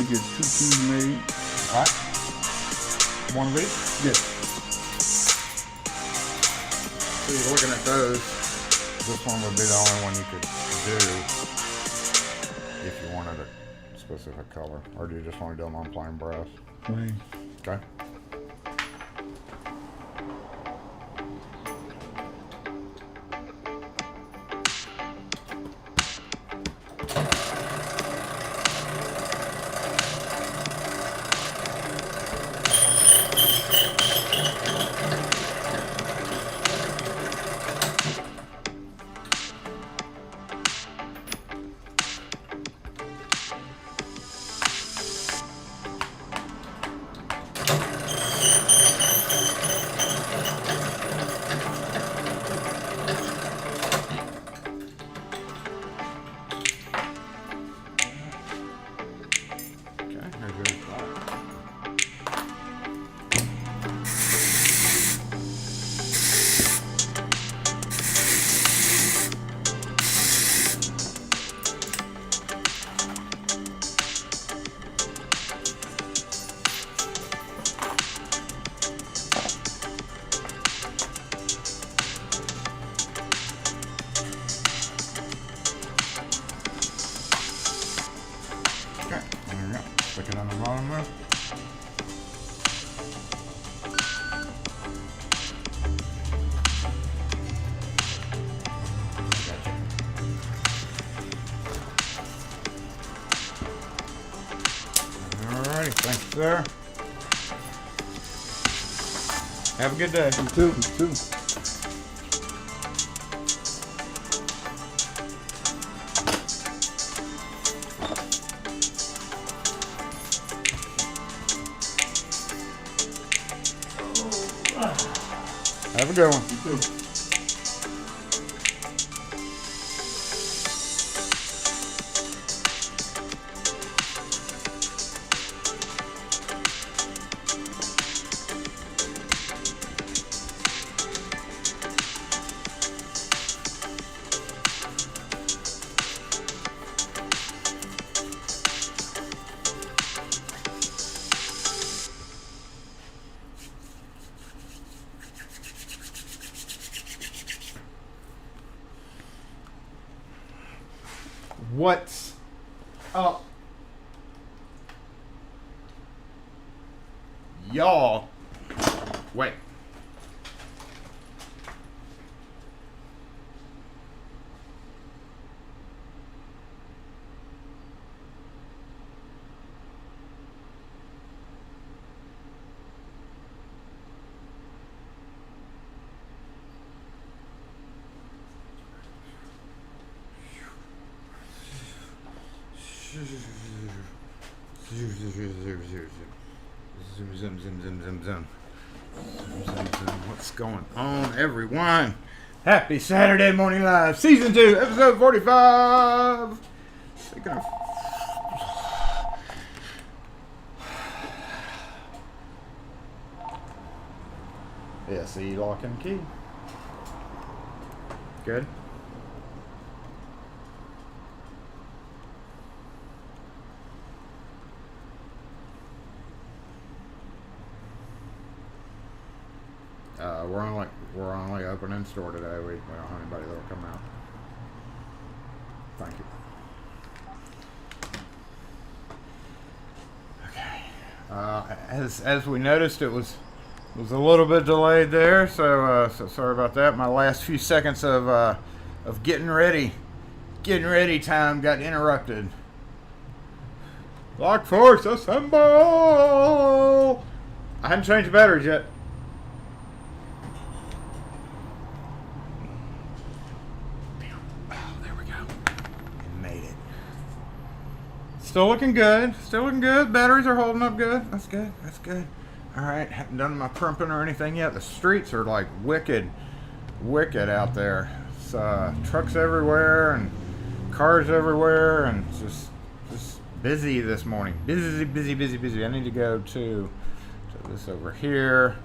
to get 2 keys made. Alright. One of each? Yes. So you're looking at those. This one would be the only one you could do if you wanted a specific color. Or do you just want to do them on plain brass? Plain. Okay. Stick it on the bottom there. Alrighty, thanks, sir. Have a good day. You too. You too. Have a good one. You too. What's up, y'all? Wait. Zoom. What's going on, everyone? Happy Saturday Morning Live, Season 2, Episode 45. Yeah, see, lock and key. Good. We're only open in store today. We don't have anybody that'll come out. Thank you. Okay. As we noticed, it was a little bit delayed there, so sorry about that. My last few seconds of getting ready time got interrupted. Lock force assemble! I hadn't changed the batteries yet. Still looking good. Batteries are holding up good. That's good. Alright, haven't done my primping or anything yet. The streets are like wicked out there. It's trucks everywhere and cars everywhere and just busy this morning. Busy. I need to go to this over here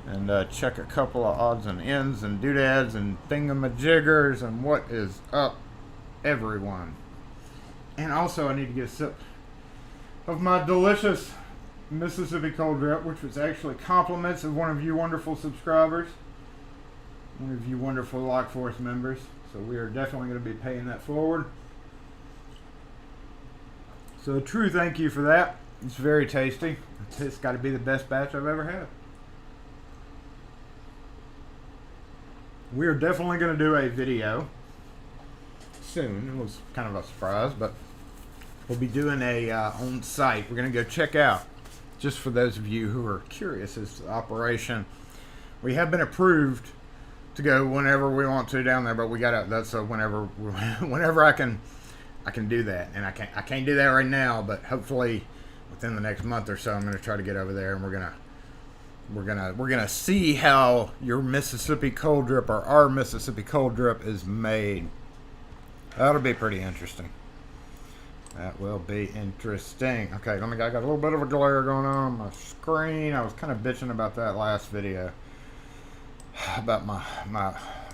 and check a couple of odds and ends and doodads and thingamajiggers and what is up, everyone. And also, I need to get a sip. of my delicious Mississippi cold drip, which was actually compliments of one of you wonderful subscribers, one of you wonderful Lock Force members. So we are definitely going to be paying that forward. So a true thank you for that. It's very tasty. It's got to be the best batch I've ever had. We are definitely going to do a video soon. It was kind of a surprise, but we'll be doing a on site. We're going to go check out, just for those of you who are curious as to the operation. We have been approved to go whenever we want to down there, but we got to. That's whenever I can do that, and I can't do that right now. But hopefully, within the next month or so, I'm going to try to get over there, and we're gonna see how your Mississippi cold drip or our Mississippi cold drip is made. That'll be pretty interesting. That will be interesting. Okay, I got a little bit of a glare going on my screen. I was kind of bitching about that last video. About my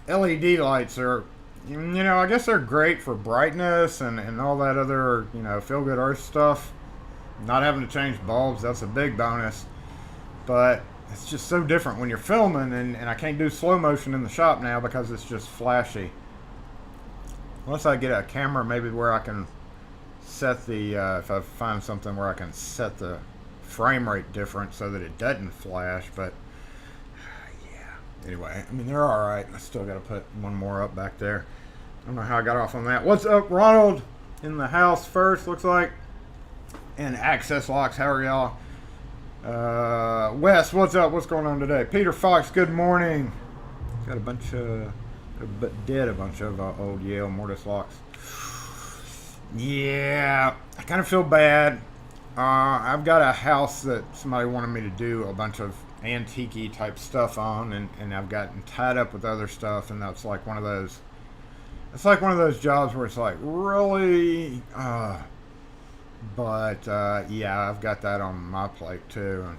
LED lights are, I guess they're great for brightness and all that other, feel good earth stuff. Not having to change bulbs, that's a big bonus. But it's just so different when you're filming, and I can't do slow motion in the shop now because it's just flashy. Unless I get a camera maybe where I can set the, if I find something where I can set the frame rate different so that it doesn't flash, but yeah. Anyway, I mean, they're alright. I still got to put one more up back there. I don't know how I got off on that. What's up, Ronald? In the house first, looks like. And Access Locks, how are y'all? Wes, what's up? What's going on today? Peter Fox, good morning. Got a bunch of, a bunch of old Yale Mortis locks. Yeah, I kind of feel bad. I've got a house that somebody wanted me to do a bunch of antique-y type stuff on, and I've gotten tied up with other stuff, and that's like one of those. It's like one of those jobs where it's like, really? But yeah, I've got that on my plate too. And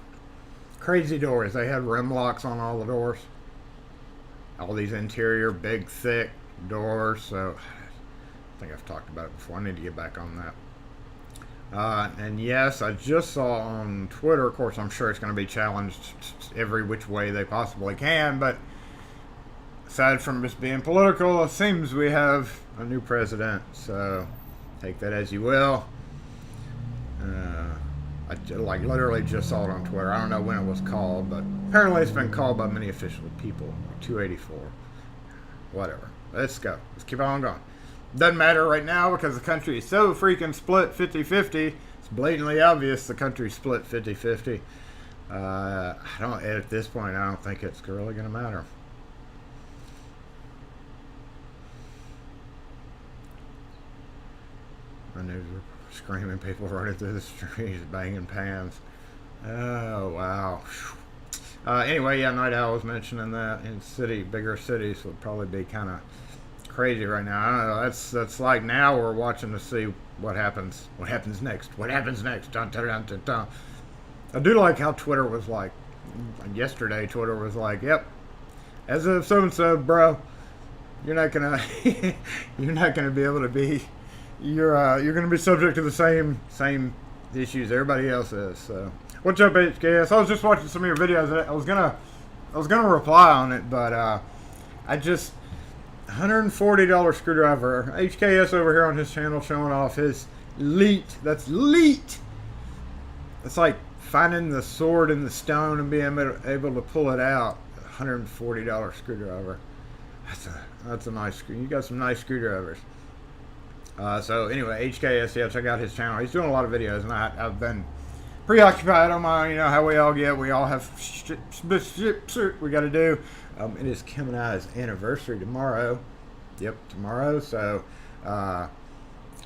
crazy doors. They had rim locks on all the doors. All these interior, big, thick doors. So I think I've talked about it before. I need to get back on that. And yes, I just saw on Twitter, of course, I'm sure it's going to be challenged every which way they possibly can. But aside from just being political, it seems we have a new president. So take that as you will. I literally just saw it on Twitter. I don't know when it was called, but apparently it's been called by many official people. 284. Whatever. Let's go. Let's keep on going. Doesn't matter right now because the country is so freaking split 50-50. It's blatantly obvious the country's split 50-50. At this point, I don't think it's really going to matter. I knew screaming people running through the streets, banging pans. Oh, wow. Anyway, yeah, Night Owl was mentioning that in bigger cities would probably be kind of crazy right now. I don't know. That's like now we're watching to see what happens. What happens next? What happens next? Dun, dun, dun, dun, dun. I do like how Twitter was like, yesterday Twitter was like, yep, as of so-and-so, bro, you're not gonna be able to be, you're gonna be subject to the same issues everybody else is. So, what's up, HKS? I was just watching some of your videos. I was gonna reply on it, but I just $140 screwdriver. HKS over here on his channel showing off his leet. That's leet. It's like finding the sword in the stone and being able to pull it out. $140 screwdriver. That's a nice screw. You got some nice screwdrivers. So anyway, HKS, yeah, check out his channel. He's doing a lot of videos, and I've been preoccupied on my, how we all get. We all have shit we got to do. It is Kim and I's anniversary tomorrow. Yep, tomorrow. So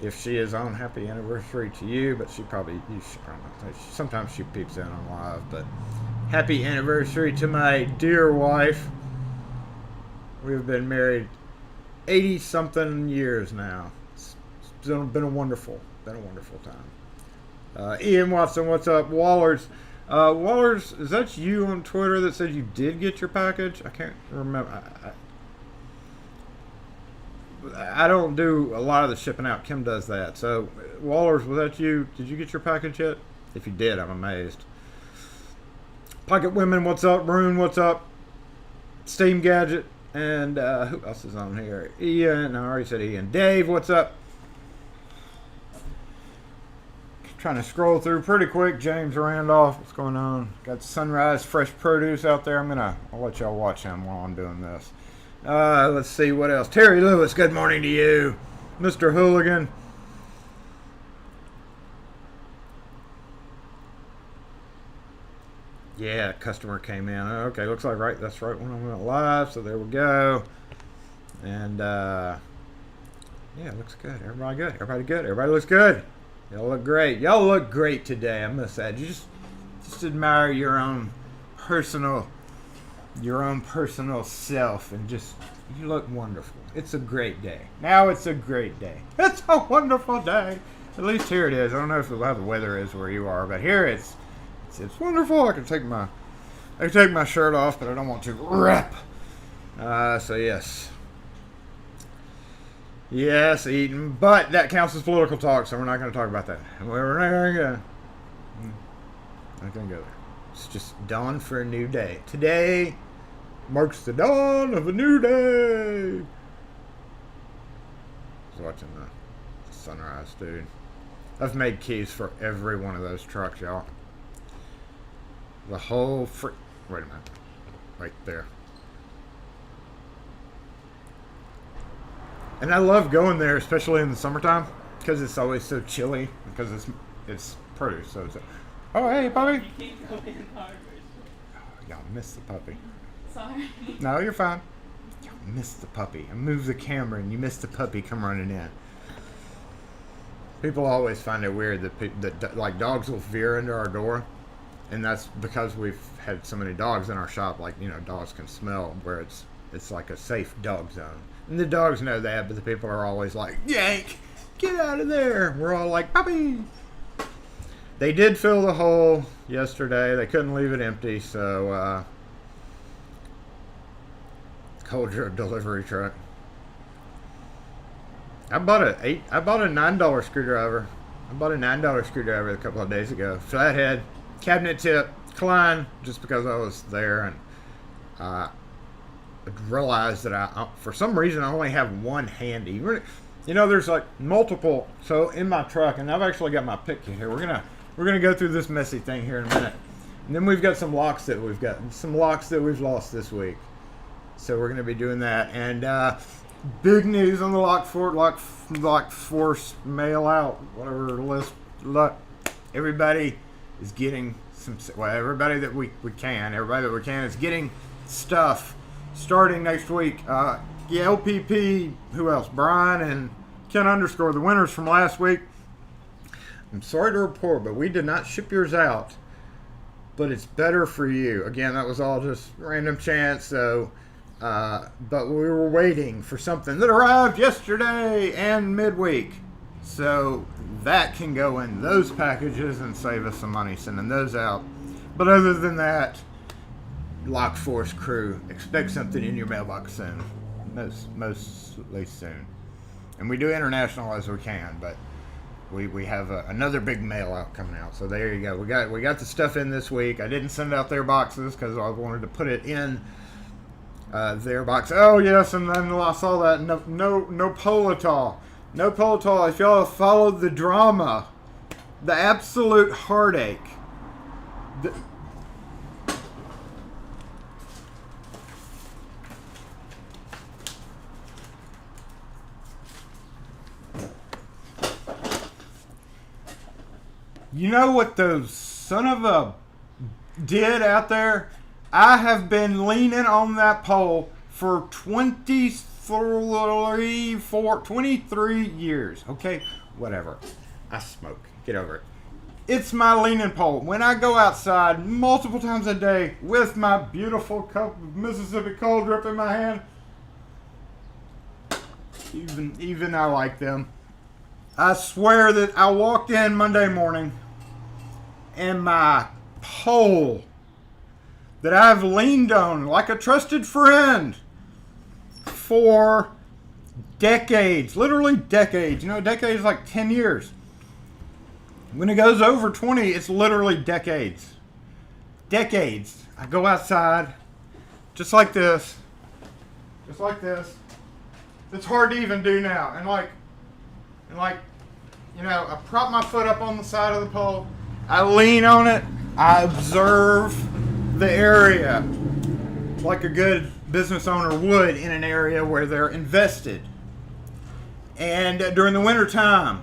if she is on, happy anniversary to you. But I don't know. Sometimes she peeps in on live. But happy anniversary to my dear wife. We've been married 80-something years now. It's been a wonderful time. Ian Watson, what's up? Wallers, is that you on Twitter that said you did get your package? I can't remember. I don't do a lot of the shipping out. Kim does that. So, Wallers, was that you? Did you get your package yet? If you did, I'm amazed. Pocket Women, what's up? Rune, what's up? Steam Gadget, and who else is on here? Ian, I already said Ian. Dave, what's up? Trying to scroll through pretty quick. James Randolph, what's going on? Got Sunrise Fresh Produce out there. I'll let y'all watch him while I'm doing this. Let's see what else. Terry Lewis, good morning to you. Mr. Hooligan. Yeah, customer came in. Okay, looks like that's right when I went live. So there we go. And yeah, it looks good. Everybody good. Everybody good. Everybody looks good. Y'all look great. Y'all look great today, I must add. You just admire your own personal self, and you look wonderful. It's a great day. Now it's a great day. It's a wonderful day. At least here it is. I don't know how the weather is where you are, but here it's wonderful. I can take my shirt off, but I don't want to rip. So yes. Yes, Eaton, but that counts as political talk, so we're not going to talk about that. We're not going to go there. It's just dawn for a new day. Today marks the dawn of a new day. I was watching the sunrise, dude. I've made keys for every one of those trucks, y'all. The whole wait a minute. Right there. And I love going there, especially in the summertime, because it's always so chilly, because it's produce. So it's oh, hey, puppy. Y'all missed the puppy. Sorry. No, you're fine. Y'all missed the puppy. I moved the camera, and you missed the puppy come running in. People always find it weird that like dogs will veer into our door, and that's because we've had so many dogs in our shop. Like, you know, dogs can smell where it's like a safe dog zone. And the dogs know that, but the people are always like, yank, get out of there. We're all like, puppy. They did fill the hole yesterday. They couldn't leave it empty, so cold drip delivery truck. I bought a $9 screwdriver. I bought a $9 screwdriver a couple of days ago. Flathead, cabinet tip, Klein, just because I was there, and I realized that I for some reason I only have one handy. You know, there's like multiple. So in my truck, and I've actually got my pick kit here. We're gonna go through this messy thing here in a minute, and then we've got some locks that we've lost this week. So we're gonna be doing that, and big news on the lock force mail out whatever list. Look, everybody is getting everybody that we can is getting stuff starting next week. Yeah, LPP, who else? Brian and Ken _ the winners from last week. I'm sorry to report, but we did not ship yours out. But it's better for you. Again, that was all just random chance. So, but we were waiting for something that arrived yesterday and midweek. So that can go in those packages and save us some money sending those out. But other than that, Lock Force crew, expect something in your mailbox soon. Mostly soon. And we do international as we can, but we have another big mail out coming out. So there you go. We got the stuff in this week. I didn't send out their boxes because I wanted to put it in their box. Oh yes, and then I saw that no Politol. No Politol. If y'all have followed the drama, the absolute heartache. You know what those son of a did out there? I have been leaning on that pole for 23 years. Okay, whatever. I smoke. Get over it. It's my leaning pole. When I go outside multiple times a day with my beautiful cup of Mississippi cold drip in my hand, even I like them. I swear that I walked in Monday morning and my pole that I've leaned on like a trusted friend for decades, literally decades. You know, a decade is like 10 years. When it goes over 20, it's literally decades. Decades. I go outside, just like this. Just like this. It's hard to even do now. And like, you know, I prop my foot up on the side of the pole. I lean on it. I observe the area like a good business owner would in an area where they're invested. And during the winter time,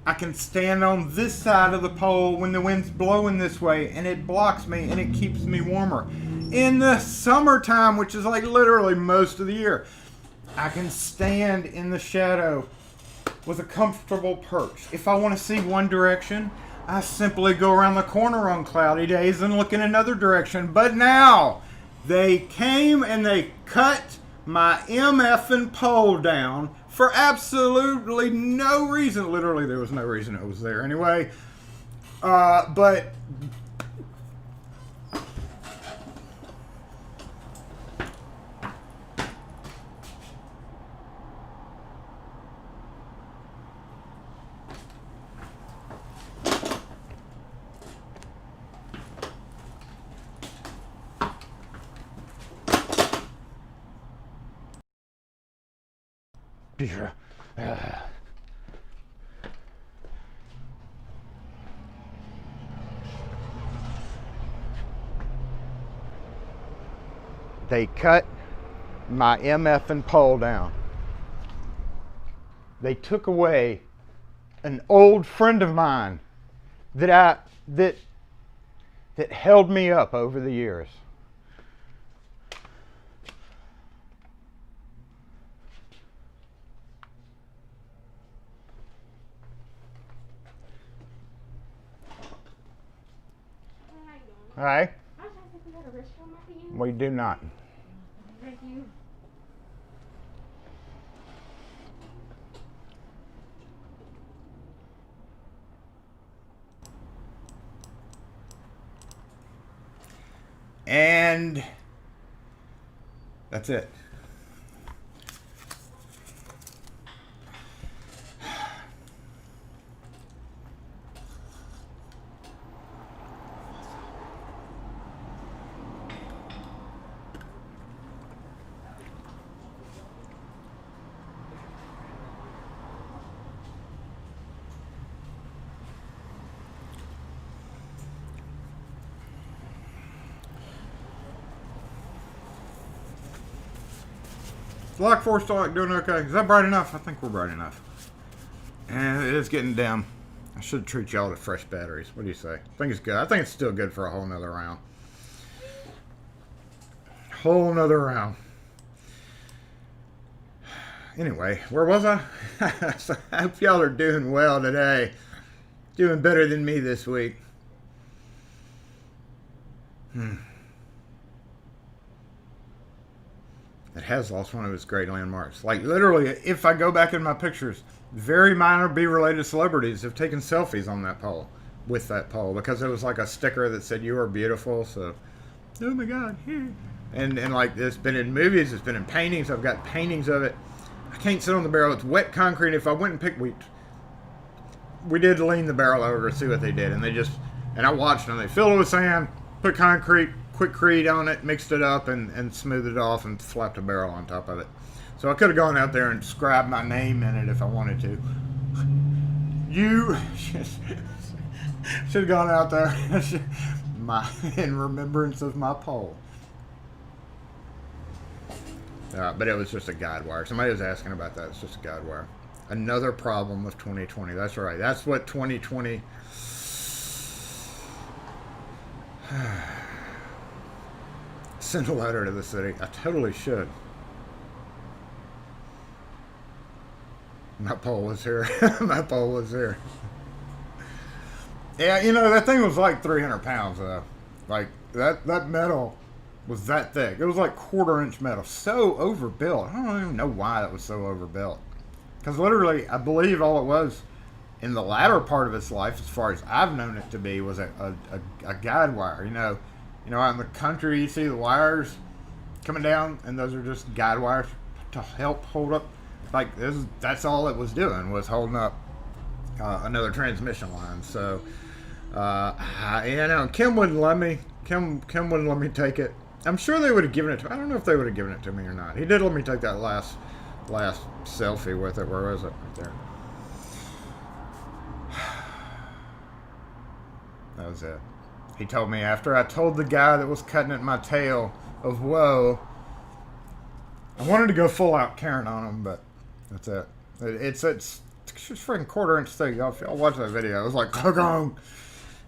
I can stand on this side of the pole when the wind's blowing this way, and it blocks me and it keeps me warmer. In the summertime, which is like literally most of the year, I can stand in the shadow with a comfortable perch. If I want to see one direction, I simply go around the corner on cloudy days and look in another direction. But now, they came and they cut my MFing pole down for absolutely no reason. Literally, there was no reason it was there anyway. But they cut my MFing pole down. They took away an old friend of mine that held me up over the years. Hi. We do not. Thank you. And that's it. Lock 4 stock doing okay. Is that bright enough? I think we're bright enough. And it is getting dim. I should treat y'all to fresh batteries. What do you say? I think it's good. I think it's still good for a whole nother round. Whole nother round. Anyway, where was I? So I hope y'all are doing well today. Doing better than me this week. It has lost one of its great landmarks. Like literally, if I go back in my pictures, very minor B-related celebrities have taken selfies on that pole, with that pole, because it was like a sticker that said "You are beautiful." So, oh my God, here. And like it's been in movies, it's been in paintings. I've got paintings of it. I can't sit on the barrel. It's wet concrete. If I went and picked, we did lean the barrel over to see what they did, and I watched them. They filled it with sand, put concrete, quickcrete on it, mixed it up, and smoothed it off, and slapped a barrel on top of it. So I could have gone out there and scribed my name in it if I wanted to. You should have gone out there in remembrance of my pole. But it was just a guide wire. Somebody was asking about that. It's just a guide wire. Another problem with 2020. That's right. That's what 2020... Send a letter to the city. I totally should. My pole was here. My pole was here. Yeah, you know, that thing was like 300 pounds, though. Like, that metal was that thick. It was like 1/4-inch metal. So overbuilt. I don't even know why that was so overbuilt. Because literally, I believe all it was in the latter part of its life, as far as I've known it to be, was a guide wire. You know, out in the country, you see the wires coming down, and those are just guide wires to help hold up Like that's all it was doing, was holding up another transmission line. So Kim wouldn't let me. Kim wouldn't let me take it. I'm sure they would have given it to me. I don't know if they would have given it to me or not. He did let me take that last selfie with it. Where was it? Right there. That was it. He told me after I told the guy that was cutting at my tail of whoa. I wanted to go full out Karen on him, but that's it. It's freaking 1/4 inch thick. Y'all watch that video. It was like, gong.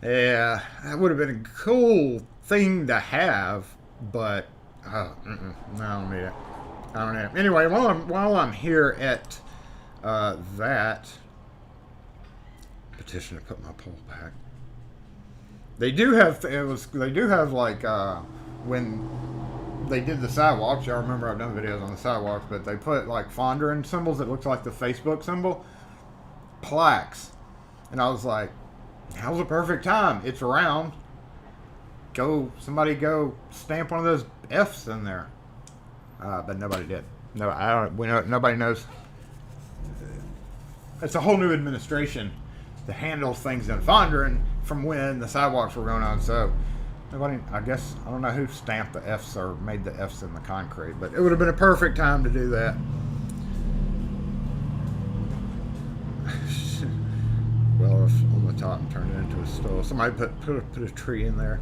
Yeah, that would have been a cool thing to have, but no, I don't need it. I don't need it. Anyway, while I'm here at that petition to put my pole back, they do have like when they did the sidewalks. Y'all remember I've done videos on the sidewalks, but they put like fondering symbols that looks like the Facebook symbol, plaques, and I was like, now's the perfect time. It's around. Somebody go stamp one of those F's in there. But nobody did. No, I don't. Nobody knows. It's a whole new administration that handles things in Fondren from when the sidewalks were going on. So nobody. I guess I don't know who stamped the F's or made the F's in the concrete, but it would have been a perfect time to do that. Well, if on the top and turn it into a stove. Somebody put a tree in there.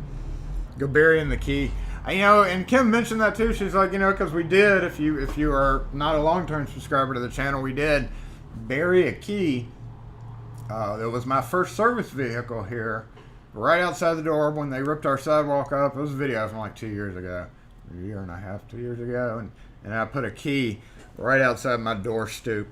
Go burying the key. And Kim mentioned that too. She's like, because we did, if you are not a long-term subscriber to the channel, we did bury a key. It was my first service vehicle here, right outside the door when they ripped our sidewalk up. It was a video from like 2 years ago, a year and a half, 2 years ago, and I put a key right outside my door stoop.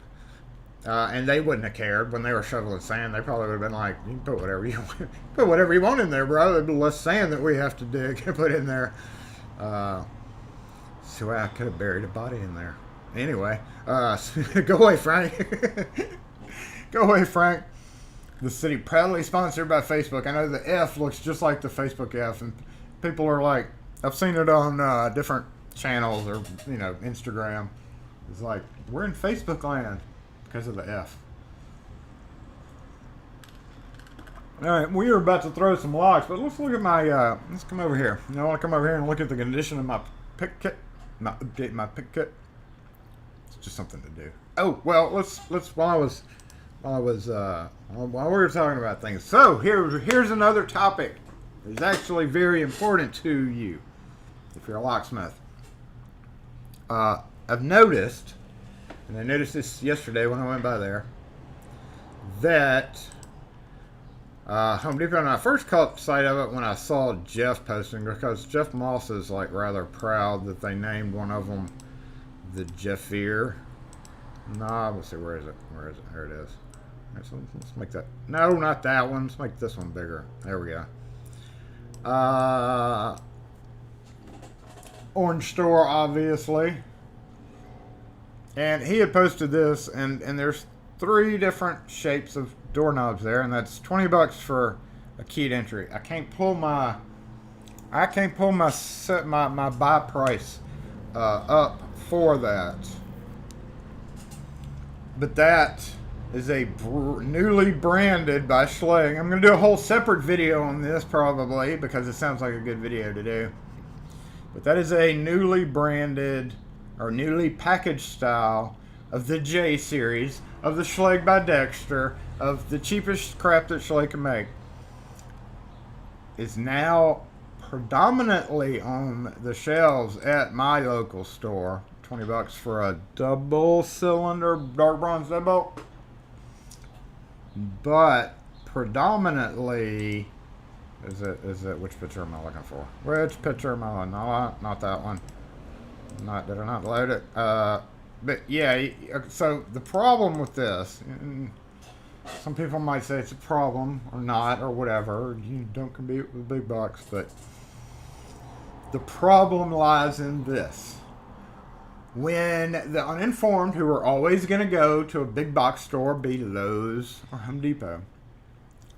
And they wouldn't have cared when they were shoveling sand. They probably would have been like, "You can put whatever you want in there, bro. There's less sand that we have to dig and put in there." So I could have buried a body in there. Anyway, go away, Frank. Go away, Frank. The city proudly sponsored by Facebook. I know the F looks just like the Facebook F, and people are like, I've seen it on different channels or Instagram. It's like, we're in Facebook land. Because of the F. Alright, we are about to throw some locks, but let's look at my, let's come over here. I want to come over here and look at the condition of my pick kit. Update my pick kit. It's just something to do. Oh, well, let's while we were talking about things. So, here's another topic that's actually very important to you, if you're a locksmith. I've noticed, and I noticed this yesterday when I went by there, that Home Depot, and I first caught sight of it when I saw Jeff posting, because Jeff Moss is like rather proud that they named one of them the Jeffier. Nah, let's see, where is it? There it is. Right, so let's make that, no, not that one. Let's make this one bigger. There we go. Orange Store, obviously. And he had posted this, and there's 3 different shapes of doorknobs there, and that's $20 for a keyed entry. I can't pull my buy price up for that. But that is a newly branded by Schlage. I'm going to do a whole separate video on this probably, because it sounds like a good video to do. But that is a newly branded or newly packaged style of the J series of the Schlage by Dexter, of the cheapest crap that Schlage can make. Is now predominantly on the shelves at my local store. $20 for a double cylinder dark bronze deadbolt. But predominantly, is it which picture am I looking for? Which picture am I on? No, not that one. Did I not load it? But yeah, so the problem with this, some people might say it's a problem or not or whatever. You don't compete with big bucks, but the problem lies in this. When the uninformed, who are always going to go to a big box store, be it Lowe's or Home Depot,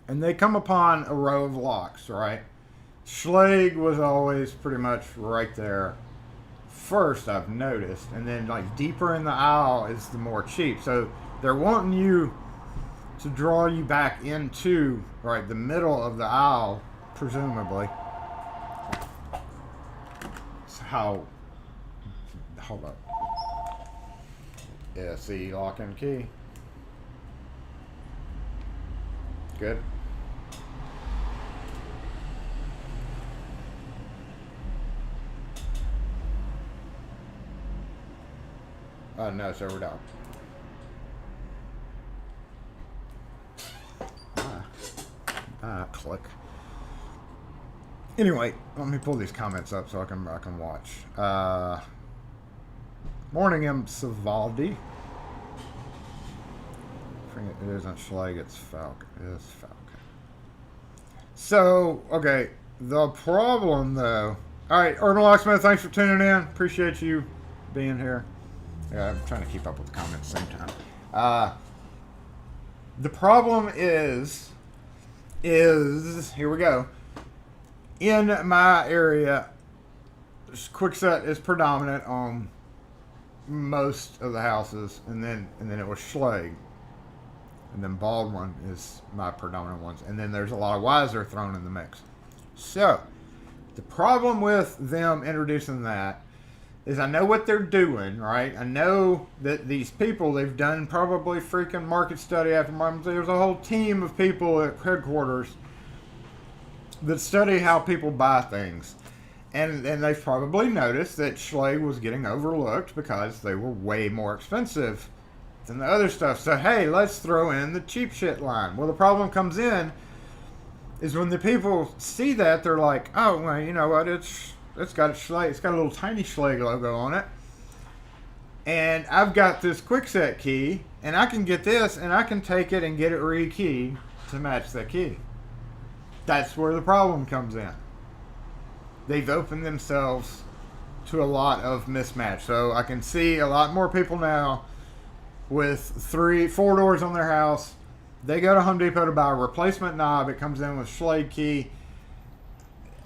and they come upon a row of locks, right? Schlage was always pretty much right there first, I've noticed, and then like deeper in the aisle is the more cheap. So they're wanting you to draw you back into right the middle of the aisle, presumably. That's how. Hold up. Yeah, see, lock and key. Good. No, sir, we're down. Click. Anyway, let me pull these comments up so I can watch. Morning, M. Savaldi. It isn't Schleg, it's Falcon. It is Falcon. So, okay, the problem though. All right, Urban Locksmith, thanks for tuning in. Appreciate you being here. Yeah, I'm trying to keep up with the comments at the same time. The problem is here we go. In my area, Kwikset is predominant on most of the houses, and then it was Schleg, and then Baldwin is my predominant ones, and then there's a lot of Weiser thrown in the mix. So the problem with them introducing that is I know what they're doing, right? I know that these people, they've done probably freaking market study after market. There's a whole team of people at headquarters that study how people buy things. And they've probably noticed that Schleg was getting overlooked because they were way more expensive than the other stuff. So, hey, let's throw in the cheap shit line. Well, the problem comes in is when the people see that, they're like, oh, well, you know what, it's got a Schleg, it's got a little tiny Schleg logo on it, and I've got this Kwikset key, and I can get this, and I can take it and get it rekeyed to match that key. That's where the problem comes in. They've opened themselves to a lot of mismatch. So I can see a lot more people now with 4 doors on their house. They go to Home Depot to buy a replacement knob. It comes in with Schleg key.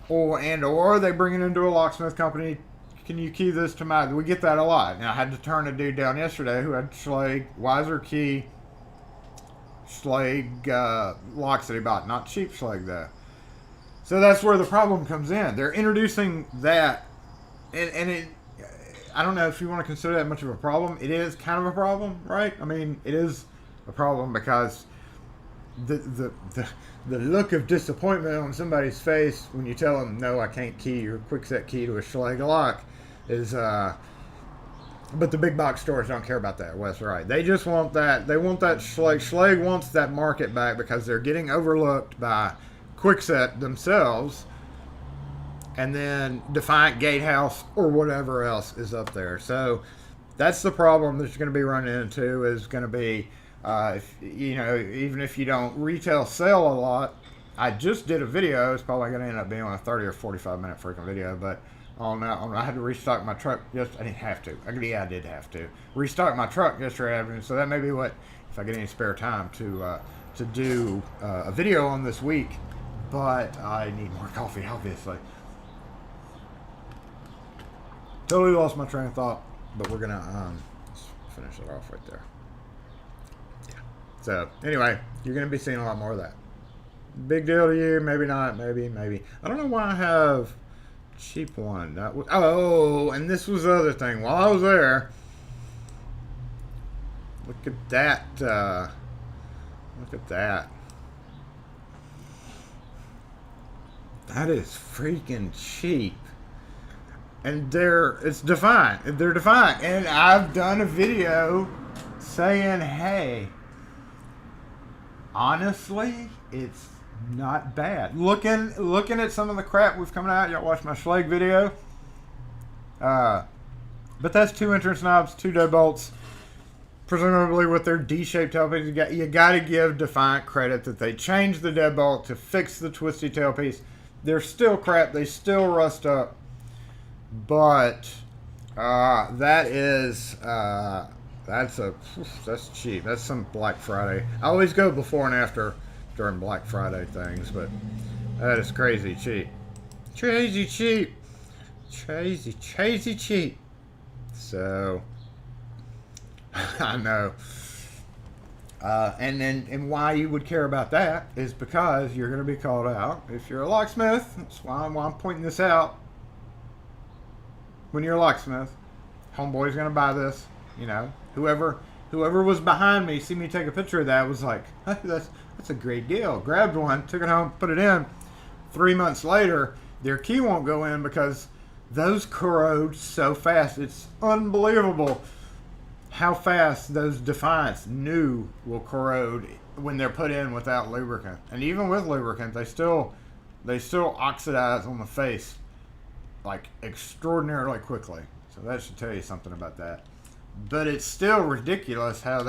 Or they bring it into a locksmith company. Can you key this to my... We get that a lot. Now, I had to turn a dude down yesterday who had Schleg, Weiser key, Schleg locks that he bought. Not cheap Schleg, though. So that's where the problem comes in. They're introducing that, and it... I don't know if you want to consider that much of a problem. It is kind of a problem, right? I mean, it is a problem because the look of disappointment on somebody's face when you tell them, no, I can't key your Kwikset key to a Schleg lock is, but the big box stores don't care about that. Wes, right? They just want that. They want that Schleg. Schleg wants that market back because they're getting overlooked by Kwikset themselves, and then Defiant Gatehouse or whatever else is up there. So that's the problem that you're going to be running into is going to be, if, you know, even if you don't retail sell a lot. I just did a video. It's probably going to end up being on a 30 or 45 minute freaking video, but I had to restock my truck. I didn't have to. I did have to restock my truck yesterday afternoon. So that may be what, if I get any spare time to do a video on this week. But I need more coffee, obviously. Totally lost my train of thought, but we're gonna finish it off right there. Yeah. So anyway, you're gonna be seeing a lot more of that. Big deal to you? Maybe not. Maybe. I don't know why I have cheap one. And this was the other thing. While I was there, look at that. Look at that. That is freaking cheap. And it's Defiant. They're Defiant. And I've done a video saying, hey, honestly, it's not bad. Looking at some of the crap we've coming out. Y'all watched my Schleg video. But that's 2 entrance knobs, 2 deadbolts. Presumably with their D-shaped tailpiece. You got to give Defiant credit that they changed the deadbolt to fix the twisty tailpiece. They're still crap. They still rust up. But that's cheap. That's some Black Friday. I always go before and after during Black Friday things, but that is crazy cheap. Crazy cheap. So, I know. And why you would care about that is because you're going to be called out if you're a locksmith. That's why I'm pointing this out. When you're a locksmith, homeboy's going to buy this. You know, whoever was behind me, see me take a picture of that, was like, hey, that's a great deal. Grabbed one, took it home, put it in. 3 months later, their key won't go in because those corrode so fast. It's unbelievable how fast those Defiance new will corrode when they're put in without lubricant. And even with lubricant, they still oxidize on the face like extraordinarily quickly. So that should tell you something about that. But it's still ridiculous how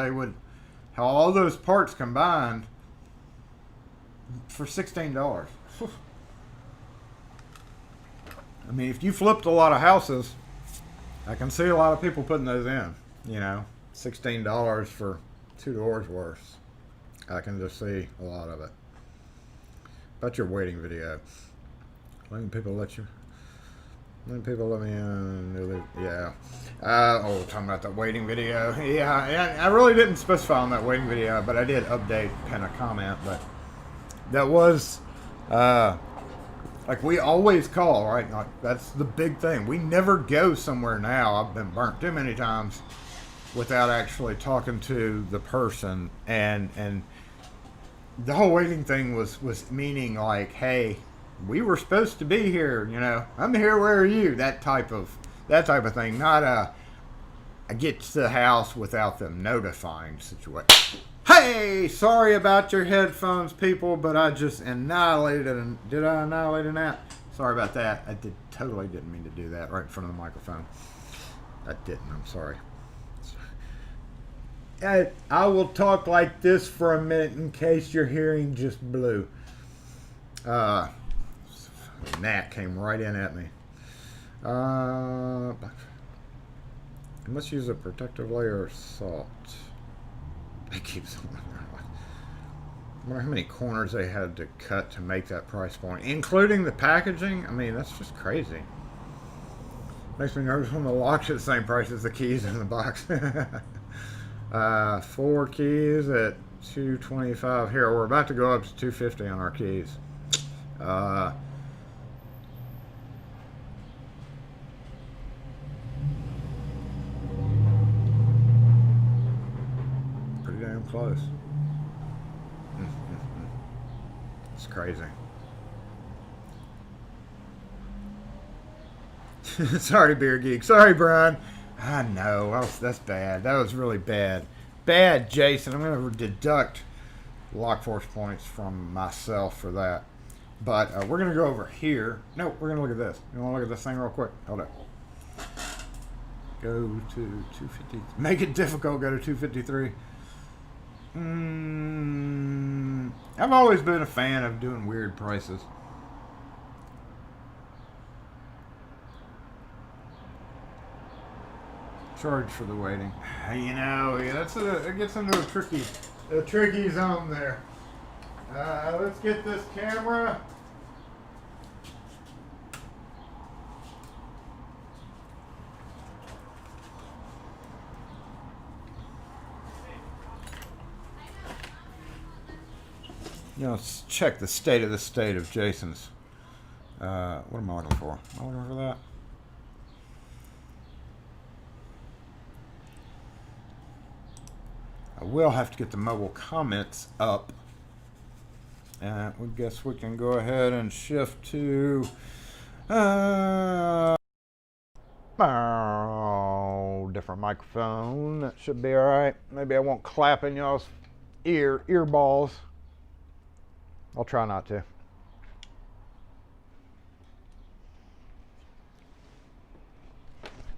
all those parts combined for $16. I mean, if you flipped a lot of houses, I can see a lot of people putting those in. You know, $16 for 2 doors worth. I can just see a lot of it. About your waiting video. Letting people let me in. Yeah. Talking about that waiting video. Yeah, I really didn't specify on that waiting video, but I did update, pin a comment. But that was, like we always call, right? Like that's the big thing. We never go somewhere now. I've been burnt too many times without actually talking to the person, and the whole waiting thing was meaning like, hey, we were supposed to be here, you know, I'm here, where are you? That type of thing, not I get to the house without them notifying situation. Hey, sorry about your headphones, people, but I just annihilated it. Did I annihilate an app? Sorry about that. I totally didn't mean to do that right in front of the microphone. I didn't. I'm sorry. I will talk like this for a minute in case your hearing just blew. Gnat came right in at me. I must use a protective layer of salt. It keeps. I wonder how many corners they had to cut to make that price point, including the packaging. I mean, that's just crazy. Makes me nervous when the lock's at the same price as the keys in the box. 4 keys at $225. Here, we're about to go up to $250 on our keys. Pretty damn close. It's crazy. Sorry, Beer Geek. Sorry, Brian. I know. That's bad. That was really bad. Bad, Jason. I'm going to deduct lock force points from myself for that. But we're going to go over here. No, we're going to look at this. You want to look at this thing real quick? Hold up. Go to 250. Make it difficult. Go to 253. I've always been a fan of doing weird prices. Charge for the waiting. You know, it gets into a tricky zone there. Let's get this camera. You know, let's check the state of Jason's. What am I looking for? Am I looking for that? I will have to get the mobile comments up. And we guess we can go ahead and shift to different microphone. That should be all right. Maybe I won't clap in y'all's earballs. I'll try not to.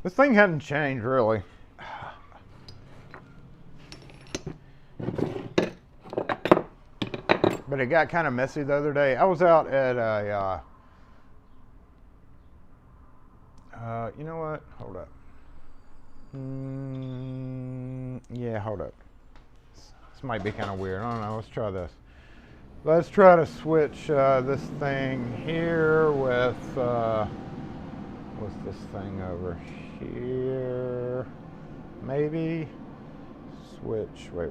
This thing hadn't changed really. But it got kind of messy the other day. I was out at a, you know what? Hold up. Yeah, hold up. This might be kind of weird. I don't know. Let's try this. Let's try to switch this thing here with this thing over here. Maybe. Switch. Wait.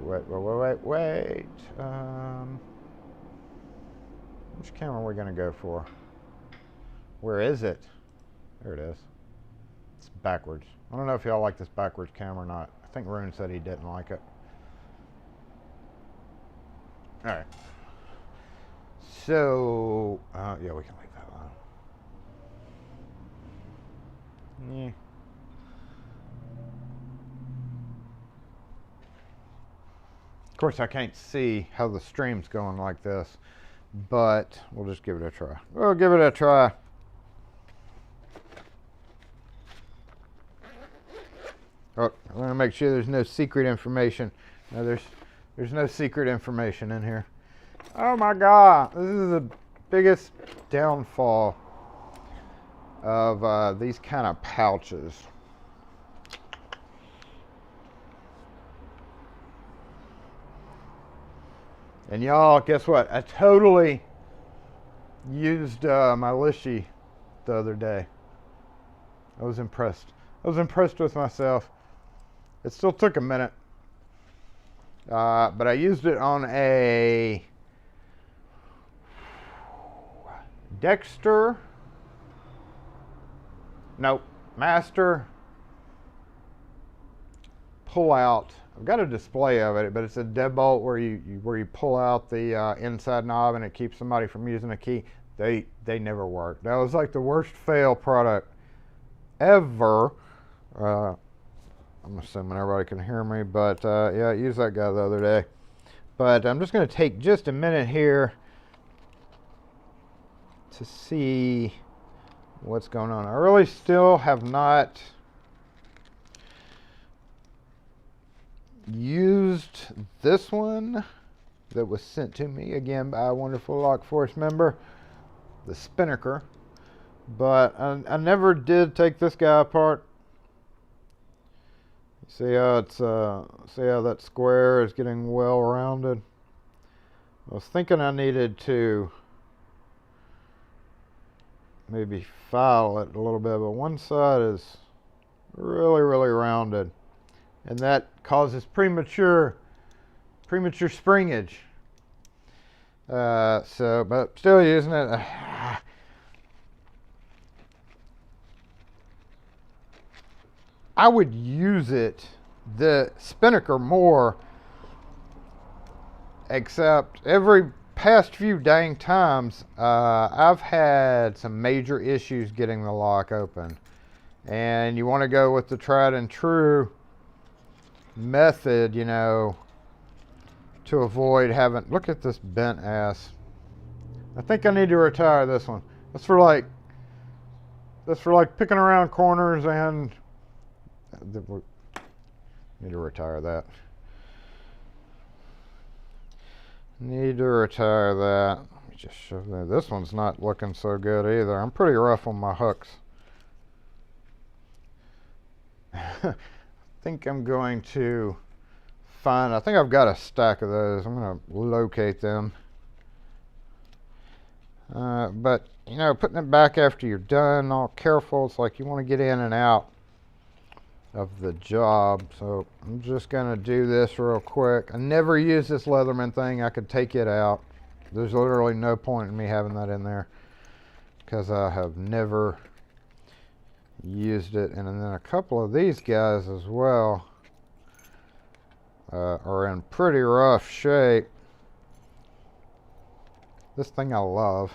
Which camera are we going to go for? Where is it? There it is. It's backwards. I don't know if y'all like this backwards camera or not. I think Rune said he didn't like it. Alright. So, yeah, we can leave that alone. Yeah. Of course, I can't see how the stream's going like this, but we'll just give it a try. We'll give it a try. Oh, I want to make sure there's no secret information. No, there's no secret information in here. Oh my God, this is the biggest downfall of these kind of pouches. And y'all, guess what? I totally used my Lishy the other day. I was impressed. I was impressed with myself. It still took a minute. But I used it on a Dexter. Nope. Master pull out. I've got a display of it, but it's a deadbolt where you pull out the inside knob and it keeps somebody from using a key. They never worked. That was like the worst fail product ever. I'm assuming everybody can hear me, but yeah, I used that guy the other day. But I'm just going to take just a minute here to see what's going on. I really still have not used this one that was sent to me again by a wonderful Lock Force member, the Spinnaker. But I never did take this guy apart. See how it's see how that square is getting well rounded. I was thinking I needed to maybe file it a little bit, but one side is really rounded, and that causes premature springage. So, but still using it. I would use it, the Spinnaker, more, except every past few dang times I've had some major issues getting the lock open, and you want to go with the tried and true method, you know, to avoid having, look at this bent ass. I think I need to retire this one. That's for like picking around corners, and need to retire that. Need to retire that. Let me just show that. This one's not looking so good either. I'm pretty rough on my hooks. I think I'm going to find, I think I've got a stack of those. I'm going to locate them. But, you know, putting it back after you're done, all careful. It's like you want to get in and out of the job. So I'm just going to do this real quick. I never use this Leatherman thing. I could take it out. There's literally no point in me having that in there because I have never used it. And then a couple of these guys as well are in pretty rough shape. This thing I love.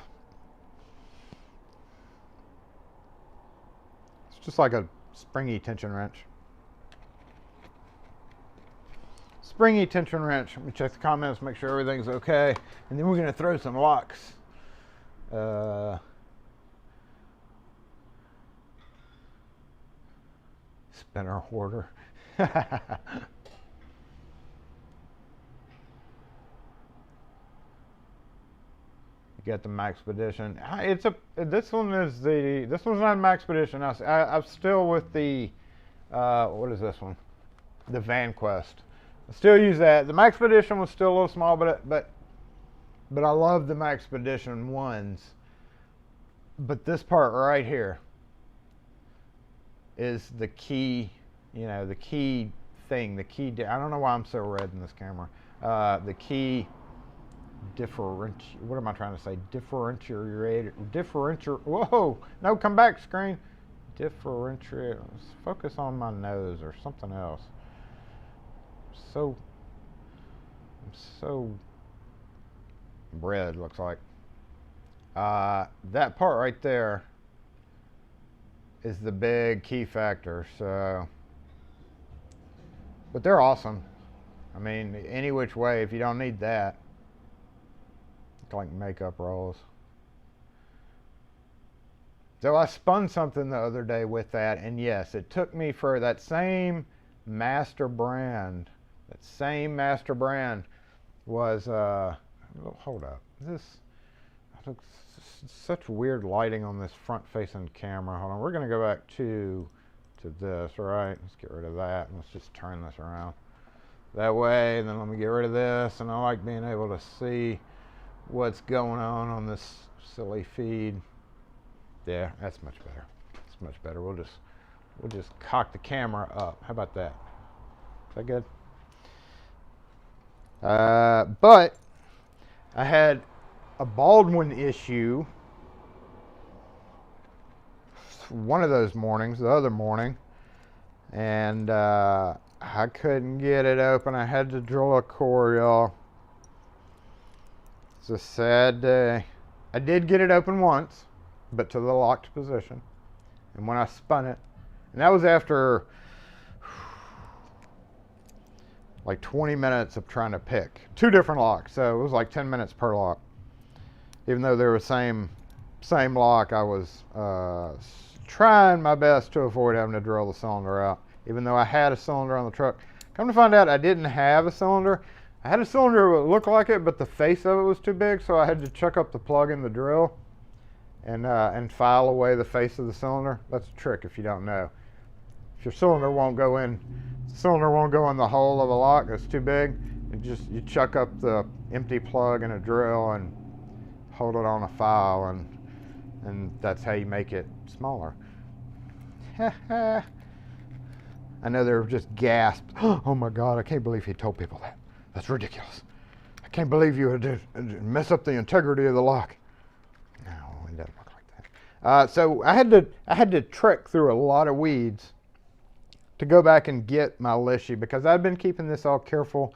It's just like a springy tension wrench. Springy tension wrench. Let me check the comments, make sure everything's okay. And then we're going to throw some locks. Spinner hoarder. Get the Maxpedition. This one's not Maxpedition. I'm still with the what is this one? The VanQuest. I still use that. The Maxpedition was still a little small, but I love the Maxpedition ones. But this part right here, is the key, you know, the key thing, I don't know why I'm so red in this camera. The key what am I trying to say? Whoa, no, come back, screen. Differentiate, focus on my nose or something else. I'm so red, looks like. That part right there is the big key factor, so. But they're awesome. I mean, any which way, if you don't need that. Like makeup rolls. So I spun something the other day with that, and yes, it took me for that same master brand. That same master brand was, hold up. This looks such weird lighting on this front-facing camera. Hold on, we're gonna go back to this, all right? Let's get rid of that, and let's just turn this around that way, and then let me get rid of this, and I like being able to see what's going on this silly feed. Yeah, that's much better. That's much better. We'll just cock the camera up. How about that? Is that good? But I had a Baldwin issue one of those mornings, the other morning, and I couldn't get it open. I had to drill a core, y'all. It's a sad day. I did get it open once, but to the locked position. And when I spun it, and that was after like 20 minutes of trying to pick 2 different locks, so it was like 10 minutes per lock. Even though they were same lock, I was trying my best to avoid having to drill the cylinder out, even though I had a cylinder on the truck. Come to find out, I didn't have a cylinder. I had a cylinder that looked like it, but the face of it was too big, so I had to chuck up the plug in the drill and file away the face of the cylinder. That's a trick if you don't know. If your cylinder won't go in the hole of a lock that's too big, you chuck up the empty plug in a drill and hold it on a file, and that's how you make it smaller. I know they were just gasped. Oh my God, I can't believe he told people that. That's ridiculous. I can't believe you would mess up the integrity of the lock. No, it doesn't work like that. So I had to trek through a lot of weeds to go back and get my Lishy, because I've been keeping this all careful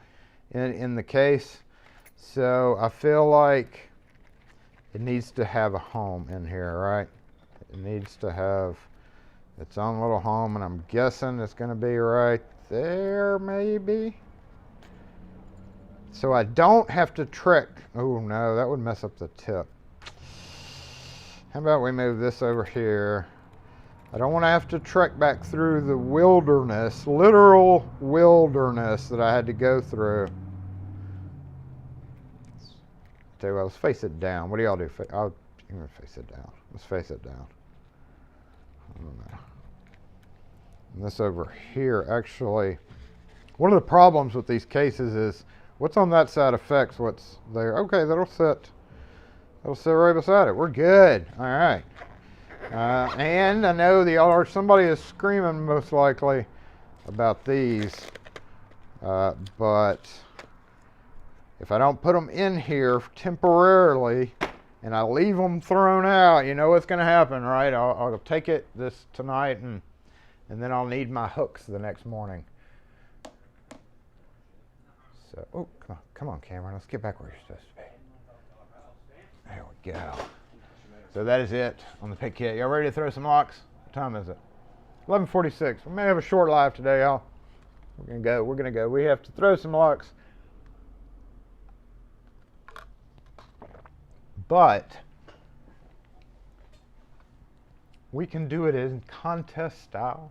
in the case. So I feel like it needs to have a home in here, right? It needs to have its own little home, and I'm guessing it's going to be right there, maybe. So I don't have to trek. Oh no, that would mess up the tip. How about we move this over here? I don't want to have to trek back through the wilderness, literal wilderness that I had to go through. Tell you what, let's face it down. What do y'all do? I'm going to face it down. Let's face it down. I don't know. And this over here, actually, one of the problems with these cases is what's on that side affects what's there. Okay, that'll sit right beside it. We're good. All right. And I know somebody is screaming most likely about these, but if I don't put them in here temporarily and I leave them thrown out, you know what's going to happen, right? I'll take this tonight and then I'll need my hooks the next morning. So, oh, come on, Cameron. Let's get back where you're supposed to be. There we go. So that is it on the pick kit. Y'all ready to throw some locks? What time is it? 11:46. We may have a short live today, y'all. We're gonna go. We have to throw some locks. But we can do it in contest style.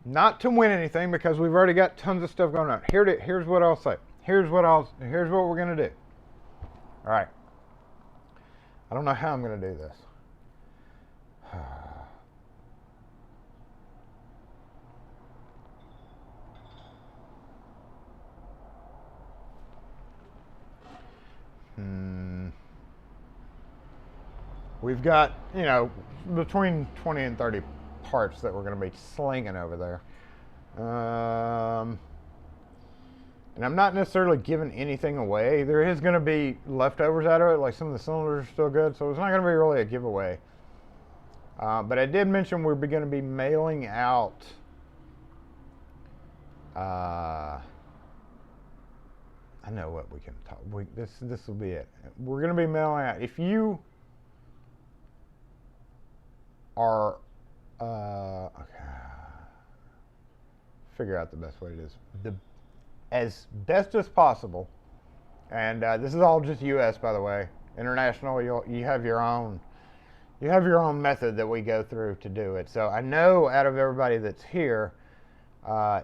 Not to win anything, because we've already got tons of stuff going on. Here's what I'll say. Here's what we're gonna do. All right. I don't know how I'm gonna do this. We've got, between 20 and 30 parts that we're going to be slinging over there. And I'm not necessarily giving anything away. There is going to be leftovers out of it, like some of the cylinders are still good, so it's not going to be really a giveaway. But I did mention we're going to be mailing out I know what we can talk. This will be it. We're going to be mailing out. If you are okay, figure out the best way to do this. As best as possible, and this is all just U.S. by the way. International, you have your own method that we go through to do it. So I know out of everybody that's here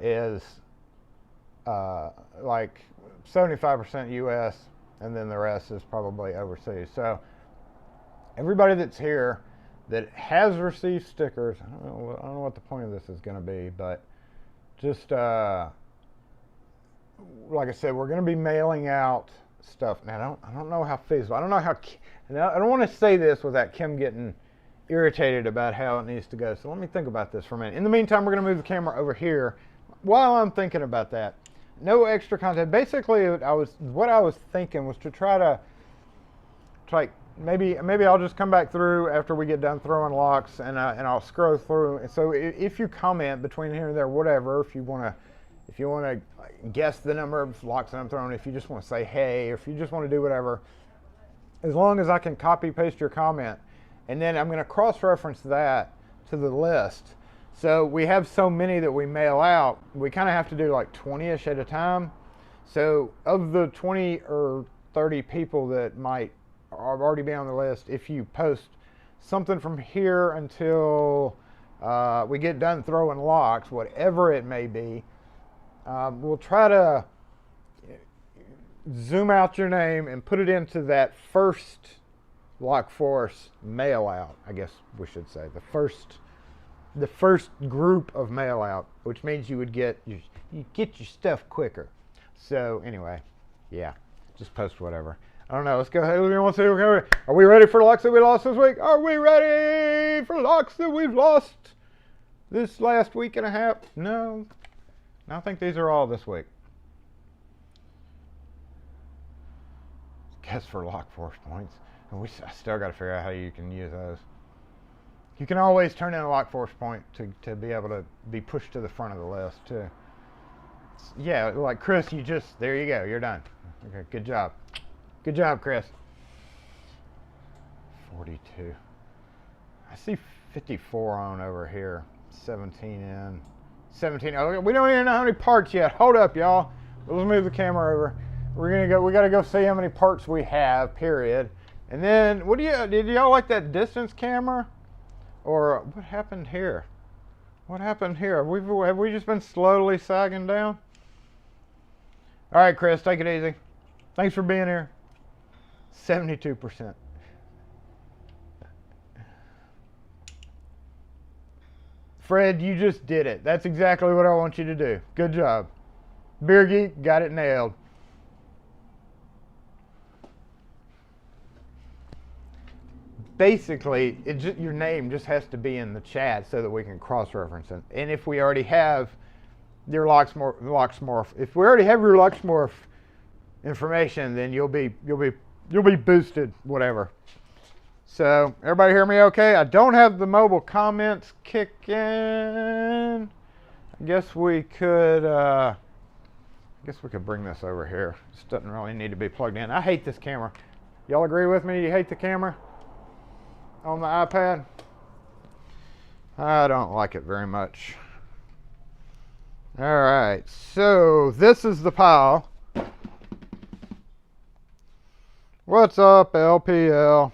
is like 75% U.S. and then the rest is probably overseas. So everybody that's here that has received stickers, I don't know what the point of this is going to be, but just like I said, we're going to be mailing out stuff. Now, I don't know how feasible. I don't know how. Now, I don't want to say this without Kim getting irritated about how it needs to go. So let me think about this for a minute. In the meantime, we're going to move the camera over here while I'm thinking about that. No extra content. Basically, what I was thinking was to try to maybe I'll just come back through after we get done throwing locks and I'll scroll through. And so if you comment between here and there, whatever, if you want to guess the number of locks that I'm throwing, if you just want to say hey, or if you just want to do whatever, as long as I can copy paste your comment, and then I'm going to cross-reference that to the list. So we have so many that we mail out, we kind of have to do like 20-ish at a time. So of the 20 or 30 people that might already be on the list, if you post something from here until we get done throwing locks, whatever it may be, we'll try to zoom out your name and put it into that first Lock Force mail out, I guess we should say. The first group of mail out, which means you get your stuff quicker. So anyway, yeah, just post whatever. I don't know. Let's go ahead. Are we ready for locks that we lost this week? Are we ready for locks that we've lost this last week and a half? No. I think these are all this week. Guess for Lock Force points. And I still got to figure out how you can use those. You can always turn in a Lock Force point to be able to be pushed to the front of the list too. Yeah, like Chris, there you go, you're done. Okay, good job. Good job, Chris. 42. I see 54 on over here. 17 in. 17. Oh, we don't even know how many parts yet. Hold up, y'all. Let's move the camera over. We got to go see how many parts we have, period. And then, did y'all like that distance camera? Or what happened here? What happened here? Have we just been slowly sagging down? All right, Chris, take it easy. Thanks for being here. 72%. Fred, you just did it. That's exactly what I want you to do. Good job. Beer Geek got it nailed. Basically, your name just has to be in the chat so that we can cross-reference it. And if we already have your Locksmith, if we already have your Locksmith information, then you'll be boosted, whatever. So everybody hear me okay? I don't have the mobile comments kicking. I guess we could bring this over here. This doesn't really need to be plugged in. I hate this camera. Y'all agree with me? You hate the camera on the iPad? I don't like it very much. All right, so this is the pile. What's up, LPL?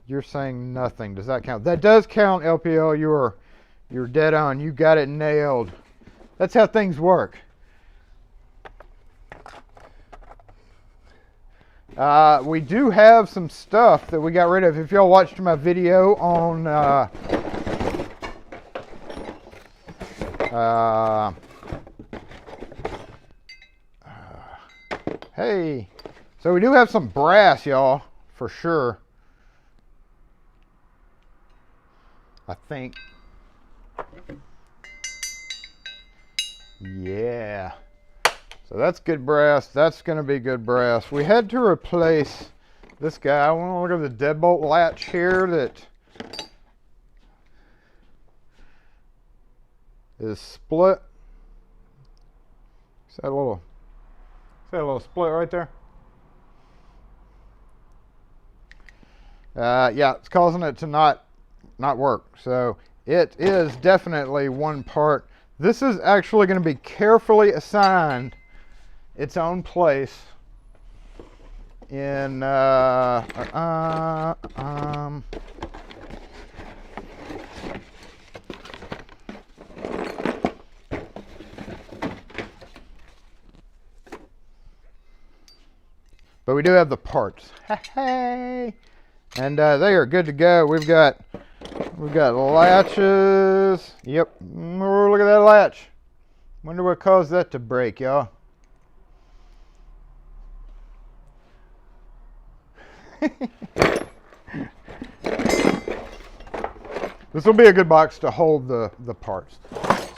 You're saying nothing. Does that count? That does count, LPL. You're dead on. You got it nailed. That's how things work. We do have some stuff that we got rid of. If y'all watched my video on hey, so we do have some brass, y'all, for sure. I think. Yeah. So that's good brass. That's going to be good brass. We had to replace this guy. I want to look at the deadbolt latch here that is split. See that little split right there? Yeah, it's causing it to not work. So it is definitely one part. This is actually going to be carefully assigned its own place in but we do have the parts. Hey, and they are good to go. We've got latches. Yep. Oh, look at that latch. Wonder what caused that to break, y'all. This will be a good box to hold the parts.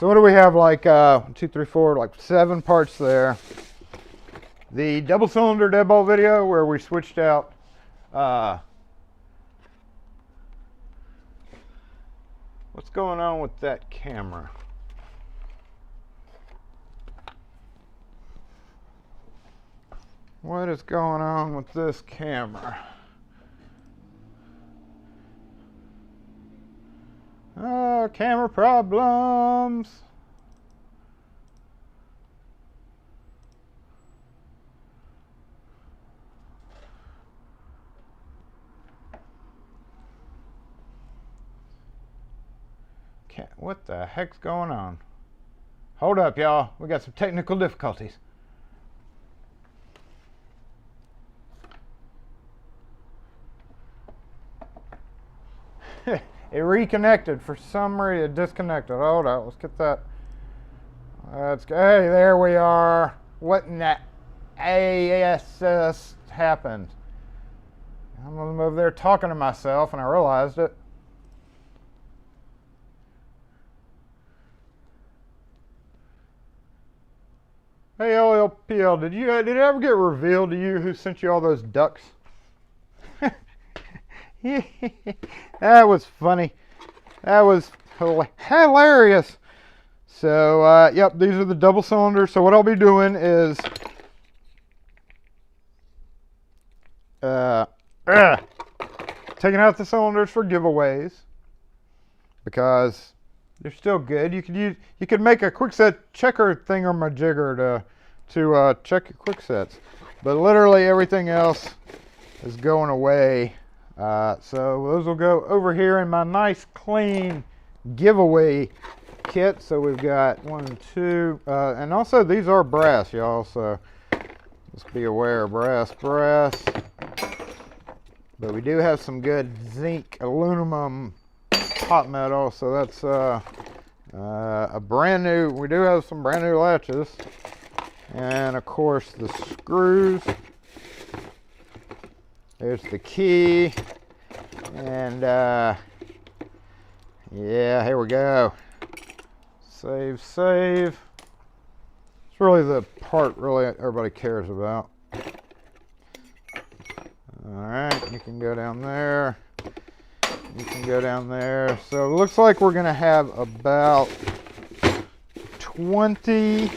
So what do we have? Like 1, 2, 3, 4, like 7 parts there. The double cylinder deadbolt video where we switched out what's going on with that camera? What is going on with this camera? Oh, camera problems. What the heck's going on? Hold up, y'all. We got some technical difficulties. It reconnected for some reason. Disconnected. Hold up. Let's get that. Hey, there we are. What in the ASS happened? I'm over there talking to myself, and I realized it. Hey LLPL, did it ever get revealed to you who sent you all those ducks? That was funny. That was hilarious. So, yep, these are the double cylinders. So what I'll be doing is taking out the cylinders for giveaways because they're still good. You could make a quick set checker thingamajigger to check your quick sets, but literally everything else is going away. So those will go over here in my nice clean giveaway kit. So we've got 1, 2, and also these are brass, y'all. So just be aware, brass. But we do have some good zinc aluminum hot metal, so that's a brand new. We do have some brand new latches, and of course the screws. There's the key, and yeah, here we go. Save. It's really the part everybody cares about. All right, you can go down there. You can go down there. So it looks like we're going to have about 20.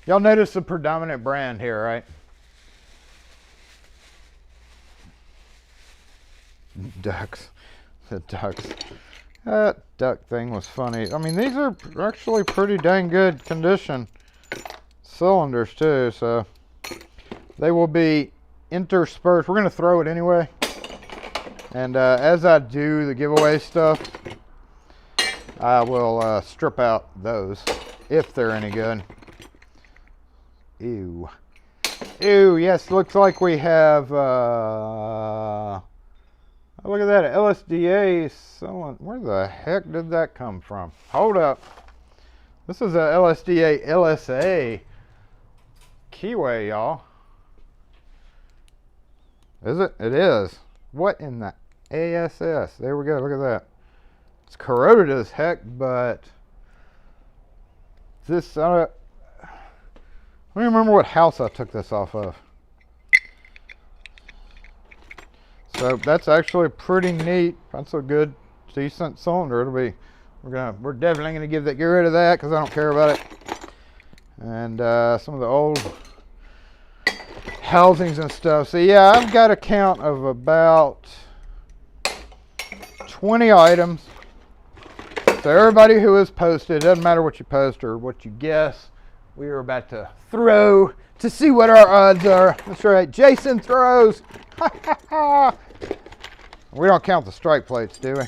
Y'all notice the predominant brand here, right? Ducks. The ducks. That duck thing was funny. I mean, these are actually pretty dang good condition cylinders too, so they will be interspersed. We're going to throw it anyway. And as I do the giveaway stuff, I will strip out those if they're any good. Ew. Yes, looks like we have look at that, LSDA cylinder. Where the heck did that come from? Hold up. This is a LSDA LSA keyway, y'all. Is it? It is. What in the ASS? There we go. Look at that. It's corroded as heck, but this, I don't remember what house I took this off of. So that's actually pretty neat. That's a good, decent cylinder. It'll be, we're definitely gonna get rid of that because I don't care about it. And some of the old housings and stuff. So yeah, I've got a count of about 20 items. So everybody who has posted, doesn't matter what you post or what you guess, we are about to throw to see what our odds are. That's right, Jason throws. We don't count the strike plates, do we?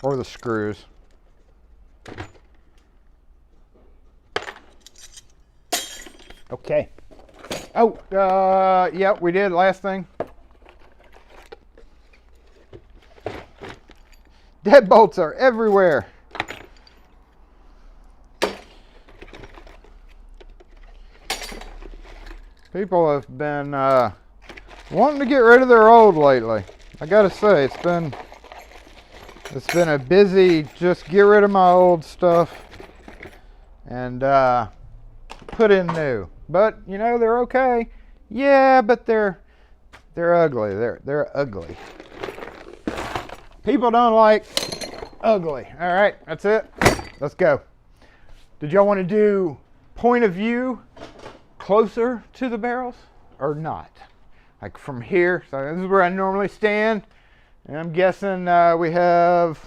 Or the screws. Okay. Oh, yeah, we did. Last thing. Deadbolts are everywhere. People have been wanting to get rid of their old lately. I gotta say, it's been a busy just get rid of my old stuff and put in new. But you know, they're okay. Yeah, but they're ugly. They're ugly. People don't like ugly. All right, that's it. Let's go. Did y'all want to do point of view closer to the barrels or not? Like from here. So this is where I normally stand. And I'm guessing we have,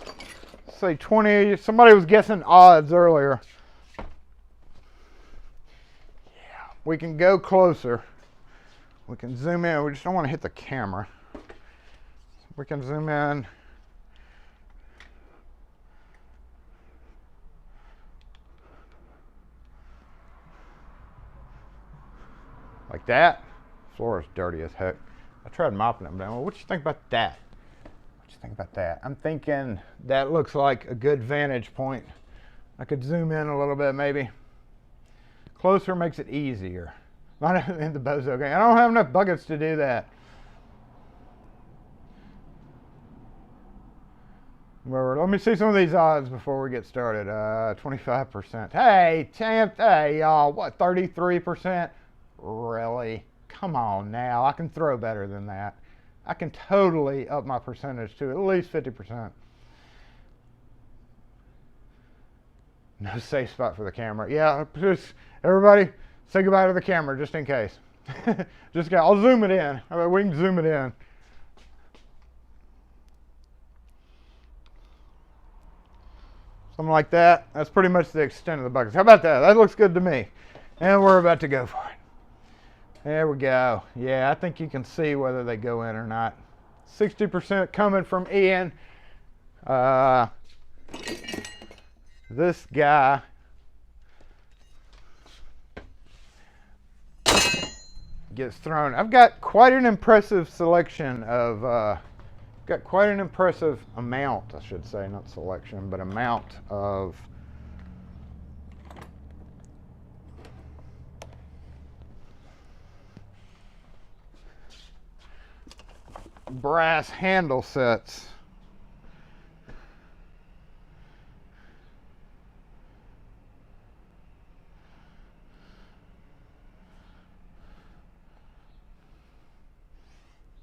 say 20. Somebody was guessing odds earlier. Yeah, we can go closer. We can zoom in. We just don't want to hit the camera. We can zoom in. Like that. Floor is dirty as heck. I tried mopping them down. Well, what you think about that? What you think about that? I'm thinking that looks like a good vantage point. I could zoom in a little bit maybe. Closer makes it easier. Not in the bozo game. I don't have enough buckets to do that. Well, let me see some of these odds before we get started. 25%. Hey, champ. Hey, y'all. What, 33%? Really? Come on now. I can throw better than that. I can totally up my percentage to at least 50%. No safe spot for the camera. Yeah, just everybody say goodbye to the camera just in case. I'll zoom it in. I mean, we can zoom it in. Something like that. That's pretty much the extent of the buckets. How about that? That looks good to me. And we're about to go for it. There we go. Yeah, I think you can see whether they go in or not. 60% coming from Ian. This guy gets thrown. I've got quite an impressive selection of, got quite an impressive amount, I should say, not selection, but amount of brass handle sets.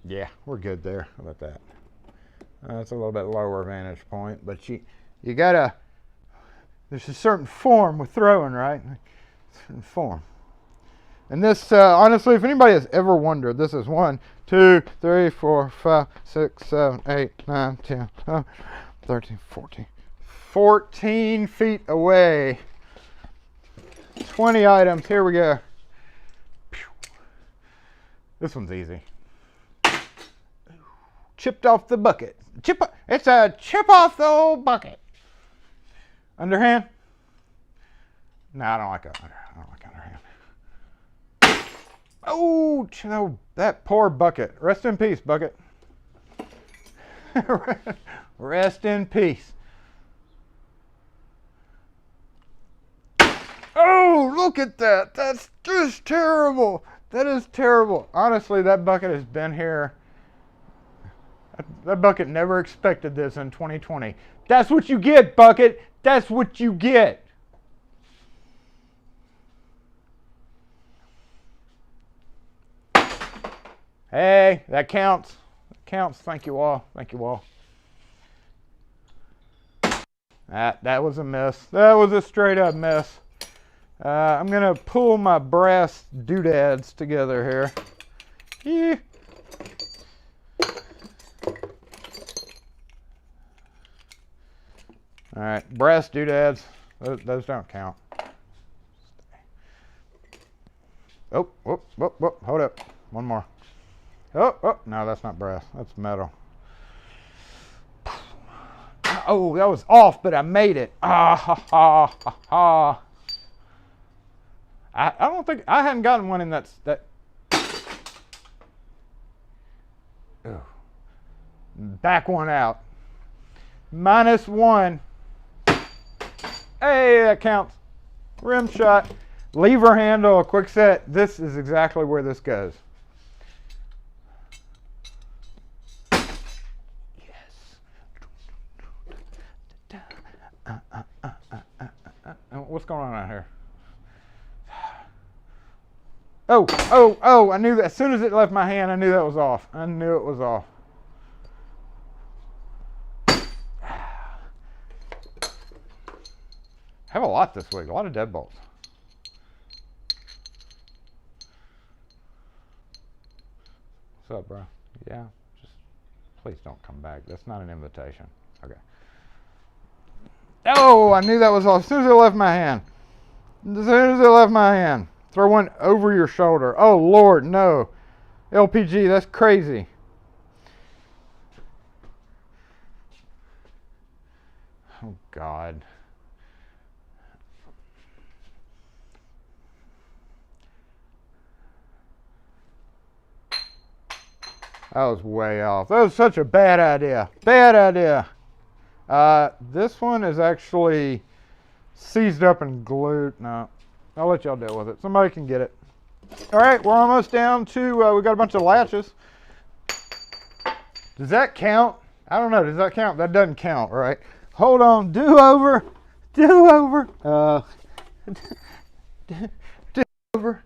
Yeah, we're good there. How about that? That's a little bit lower vantage point, but you gotta, there's a certain form with throwing, right? Certain form. And this, honestly, if anybody has ever wondered, this is 1, 2, 3, 4, 5, 6, 7, 8, 9, 10, 11, 13, 14. 14 feet away. 20 items. Here we go. This one's easy. Chipped off the bucket. It's a chip off the old bucket. Underhand? No, I don't like underhand. Oh, no, that poor bucket. Rest in peace, bucket. Rest in peace. Oh, look at that. That's just terrible. That is terrible. Honestly, that bucket has been here. That bucket never expected this in 2020. That's what you get, bucket. That's what you get. Hey, that counts. That counts. Thank you all. Thank you all. That was a miss. That was a straight up miss. I'm going to pull my brass doodads together here. Yeah. All right, brass doodads. Those don't count. Oh, whoop, whoop, whoop. Hold up. One more. Oh, no, that's not brass. That's metal. Oh, that was off, but I made it. Ah, ha, ha, ha, ha. I don't think, I hadn't gotten one in that. Oh. Back one out. -1. Hey, that counts. Rim shot. Lever handle, a quick set. This is exactly where this goes. What's going on out here? Oh, I knew that. As soon as it left my hand, I knew that was off. I knew it was off. I have a lot this week, a lot of deadbolts. What's up, bro? Yeah, just please don't come back. That's not an invitation. Okay. Oh, I knew that was off as soon as it left my hand. As soon as it left my hand. Throw one over your shoulder. Oh, Lord, no. LPG, that's crazy. Oh, God. That was way off. That was such a bad idea. Bad idea. This one is actually seized up and glued. No, I'll let y'all deal with it. Somebody can get it. All right, we're almost down to, we got a bunch of latches. Does that count? I don't know. Does that count? That doesn't count, right? Hold on. Do-over. Do-over. Do-over.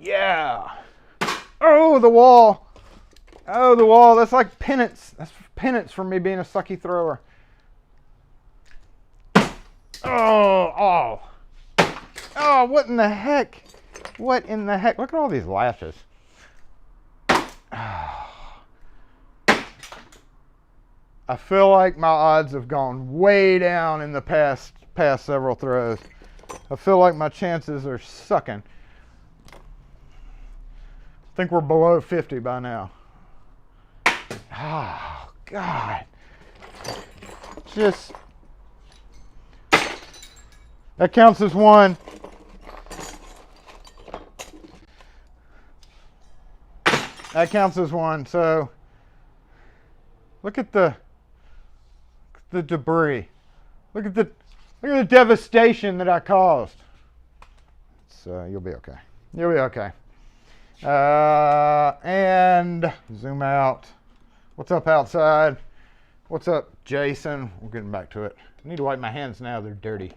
Yeah. Oh, the wall. Oh, the wall. That's like penance. That's penance for me being a sucky thrower. Oh. Oh, what in the heck? What in the heck? Look at all these lashes. I feel like my odds have gone way down in the past several throws. I feel like my chances are sucking. I think we're below 50 by now. Oh, God. Just, that counts as one. That counts as one. So, look at the debris. Look at the devastation that I caused. So you'll be okay. You'll be okay. And zoom out. What's up outside? What's up, Jason? We're getting back to it. I need to wipe my hands now. They're dirty.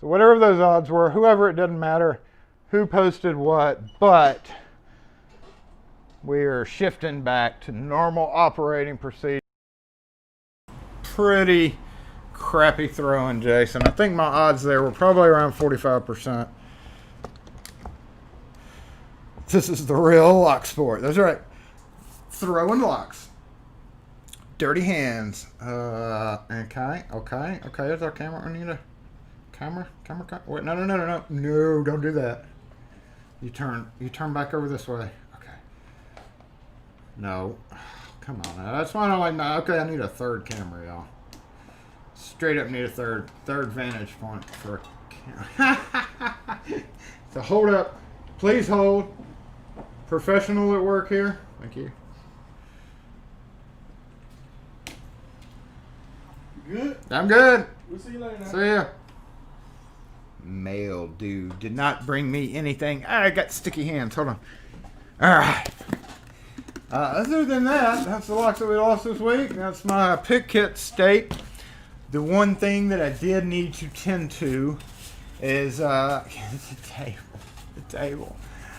So whatever those odds were, whoever, it doesn't matter who posted what, but we're shifting back to normal operating procedure. Pretty crappy throwing, Jason. I think my odds there were probably around 45%. This is the real lock sport. That's right. Throwing locks. Dirty hands. Okay. Is our camera? I need a camera. Wait, no. No, don't do that. You turn back over this way. Okay. No. Come on now. That's why I don't like my. Okay, I need a third camera, y'all. Straight up need a third vantage point for a camera. So hold up. Please hold. Professional at work here. Thank you. Good? I'm good. We'll see you later now. See ya. mail dude did not bring me anything. I got sticky hands. Hold on. All right. Other than that, that's the locks that we lost this week. That's my pick kit state. The one thing that I did need to tend to is the table. The table.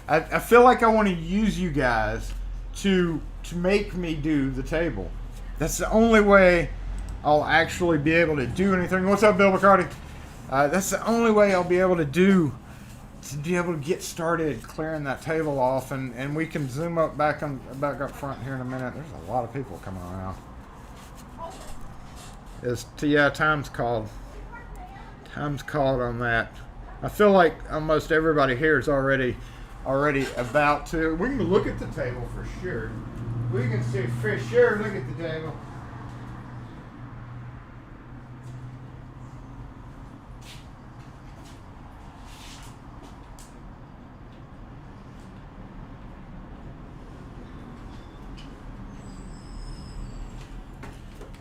I feel like I want to use you guys to make me do the table. That's the only way I'll actually be able to do anything. What's up, Bill McCarty? That's the only way I'll be able to get started clearing that table off, and we can zoom up back up front here in a minute. There's a lot of people coming around. Time's called. Time's called on that. I feel like almost everybody here is already about to. We can look at the table for sure. We can see for sure. Look at the table.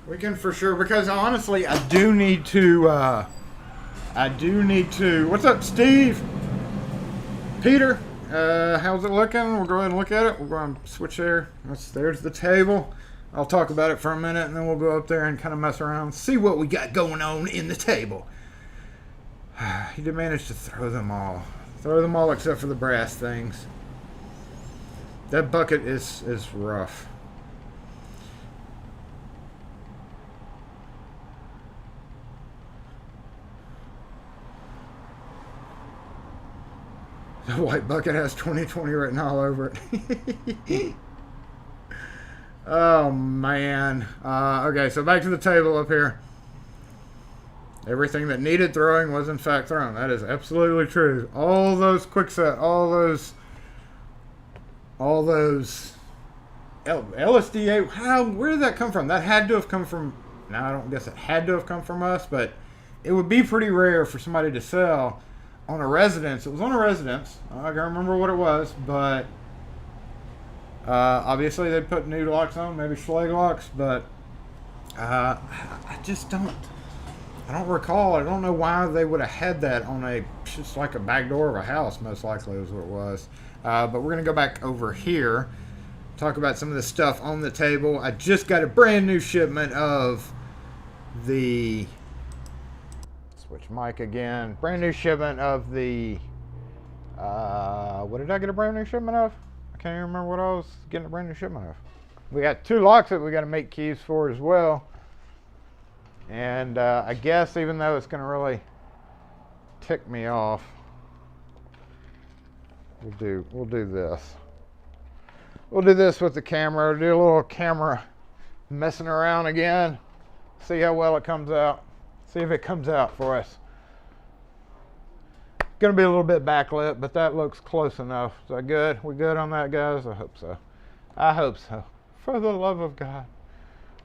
We can for sure, because honestly, I do need to. What's up, Steve? Peter, how's it looking? We'll go ahead and look at it. We'll go ahead and switch there. There's the table. I'll talk about it for a minute, and then we'll go up there and kind of mess around, see what we got going on in the table. He did manage to throw them all. Throw them all except for the brass things. That bucket is rough. The white bucket has 2020 written all over it. Oh, man. Okay, so back to the table up here. Everything that needed throwing was, in fact, thrown. That is absolutely true. All those quick set, all those LSDA, where did that come from? That had to have come from, now I don't guess it had to have come from us, but it would be pretty rare for somebody to sell on a residence. It was on a residence. I can't remember what it was, but obviously they put new locks on, maybe Schlage locks, but I don't recall. I don't know why they would have had that on just like a back door of a house, most likely was what it was. But we're going to go back over here, talk about some of the stuff on the table. I just got a brand new shipment of the... Switch mic again. Brand new shipment of the... what did I get a brand new shipment of? I can't even remember what I was getting a brand new shipment of. We got 2 locks that we got to make keys for as well. And I guess even though it's going to really tick me off, we'll do this. We'll do this with the camera. We'll do a little camera messing around again. See how well it comes out. See if it comes out for us. Going to be a little bit backlit, but that looks close enough. Is that good? We good on that, guys? I hope so. I hope so. For the love of God.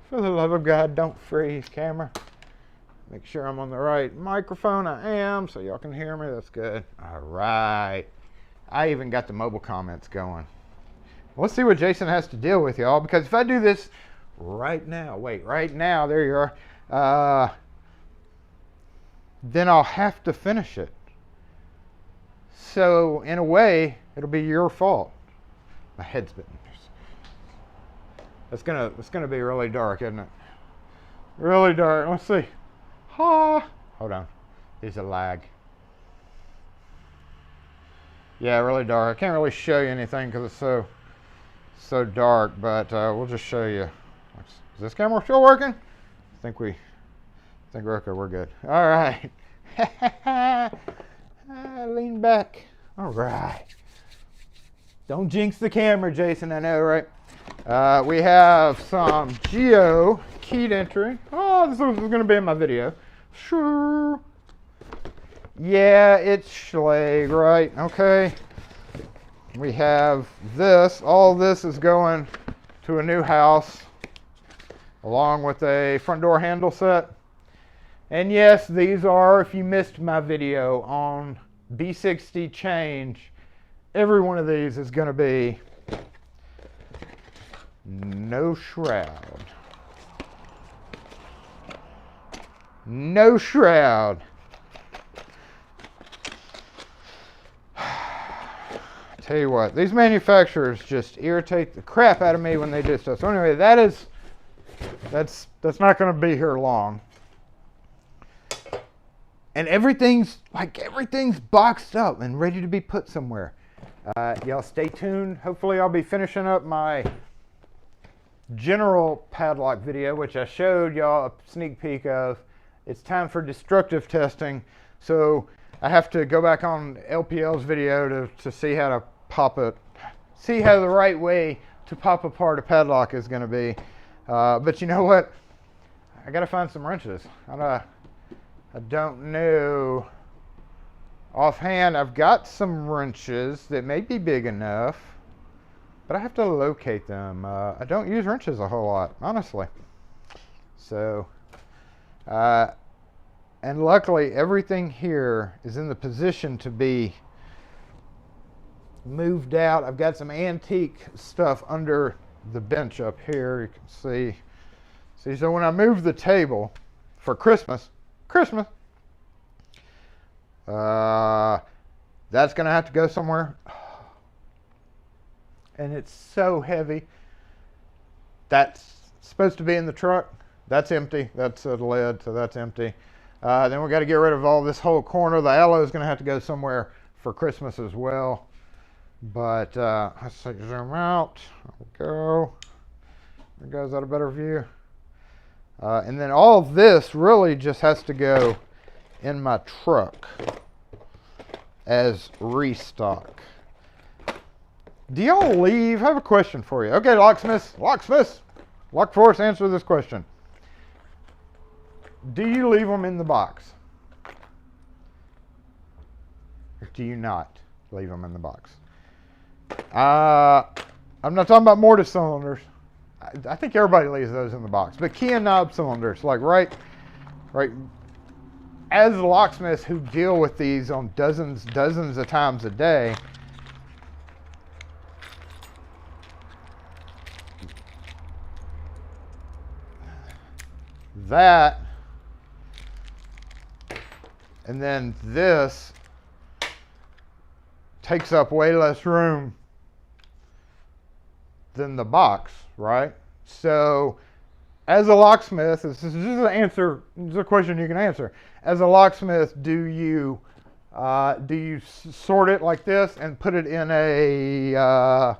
For the love of God, don't freeze, camera. Make sure I'm on the right microphone. I am, so y'all can hear me. That's good. All right. I even got the mobile comments going. Let's see what Jason has to deal with, y'all, because if I do this right now, right now, there you are, then I'll have to finish it. So, in a way, it'll be your fault. My head's bitten. It's gonna be really dark, isn't it? Really dark. Let's see. Hold on. There's a lag. Yeah, really dark. I can't really show you anything because it's so dark, but we'll just show you. Is this camera still working? I think we're okay. We're good. All right. Lean back. All right. Don't jinx the camera, Jason. I know, right? We have some geo keyed entry. Oh, this is going to be in my video. Sure. Yeah, it's Schlage, right? Okay. We have this. All this is going to a new house, along with a front door handle set. And yes, these are, if you missed my video on B60 change, every one of these is going to be no shroud. No shroud. tell you what, these manufacturers just irritate the crap out of me when they do stuff. So anyway, that's not going to be here long. And everything's boxed up and ready to be put somewhere. Y'all stay tuned. Hopefully I'll be finishing up my general padlock video, which I showed y'all a sneak peek of. It's time for destructive testing. So I have to go back on LPL's video to see how to pop it, see how the right way to pop apart a padlock is going to be. But you know what? I got to find some wrenches. I don't know offhand. I've got some wrenches that may be big enough, but I have to locate them. I don't use wrenches a whole lot, honestly. So, and luckily everything here is in the position to be moved out. I've got some antique stuff under the bench up here. You can see, so when I move the table for Christmas, that's gonna have to go somewhere. And it's so heavy. That's supposed to be in the truck. That's empty. That's a lid, so that's empty. Then we got to get rid of all this whole corner. The alloy is going to have to go somewhere for Christmas as well. But let's see, zoom out. There we go. There goes out a better view. And then all of this really just has to go in my truck as restock. Do y'all leave? I have a question for you. Okay, locksmiths, Lock Force, answer this question. Do you leave them in the box? Or do you not leave them in the box? I'm not talking about mortise cylinders. I think everybody leaves those in the box. But key and knob cylinders, like right. As locksmiths who deal with these on dozens of times a day, that, and then this takes up way less room than the box, right? So as a locksmith, this is an answer, this is a question you can answer. As a locksmith, do you sort it like this and put it in a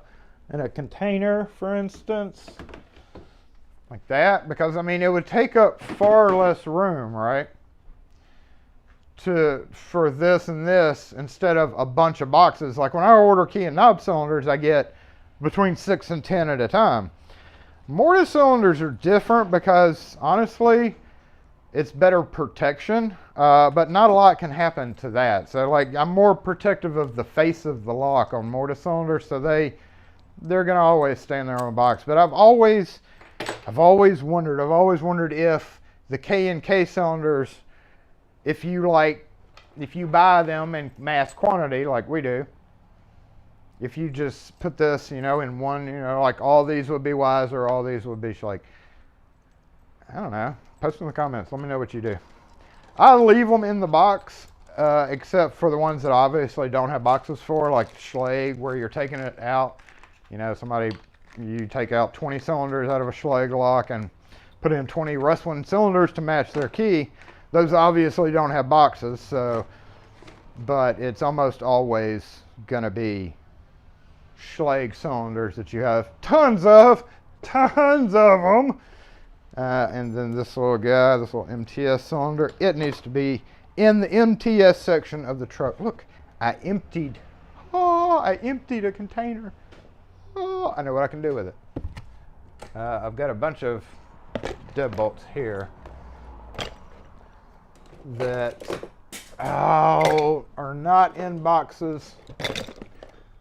container, for instance? Like that? Because I mean, it would take up far less room, right? For this and this instead of a bunch of boxes. Like when I order key and knob cylinders, I get between 6 and 10 at a time. Mortise cylinders are different because honestly, it's better protection, but not a lot can happen to that. So like I'm more protective of the face of the lock on mortise cylinders, so they're gonna always stay in their own box. But I've always wondered if the K and K cylinders, if you buy them in mass quantity like we do, if you just put this, in one, like all these would be Weiser, all these would be Schlage. I don't know. Post in the comments. Let me know what you do. I leave them in the box, except for the ones that obviously don't have boxes for, like Schlage, where you're taking it out. You take out 20 cylinders out of a Schlage lock and put in 20 Rustwin cylinders to match their key. Those obviously don't have boxes, but it's almost always going to be Schlage cylinders that you have tons of them. And then this little guy, this little MTS cylinder, it needs to be in the MTS section of the truck. Look, I emptied a container. Oh, I know what I can do with it. I've got a bunch of deadbolts here that are not in boxes,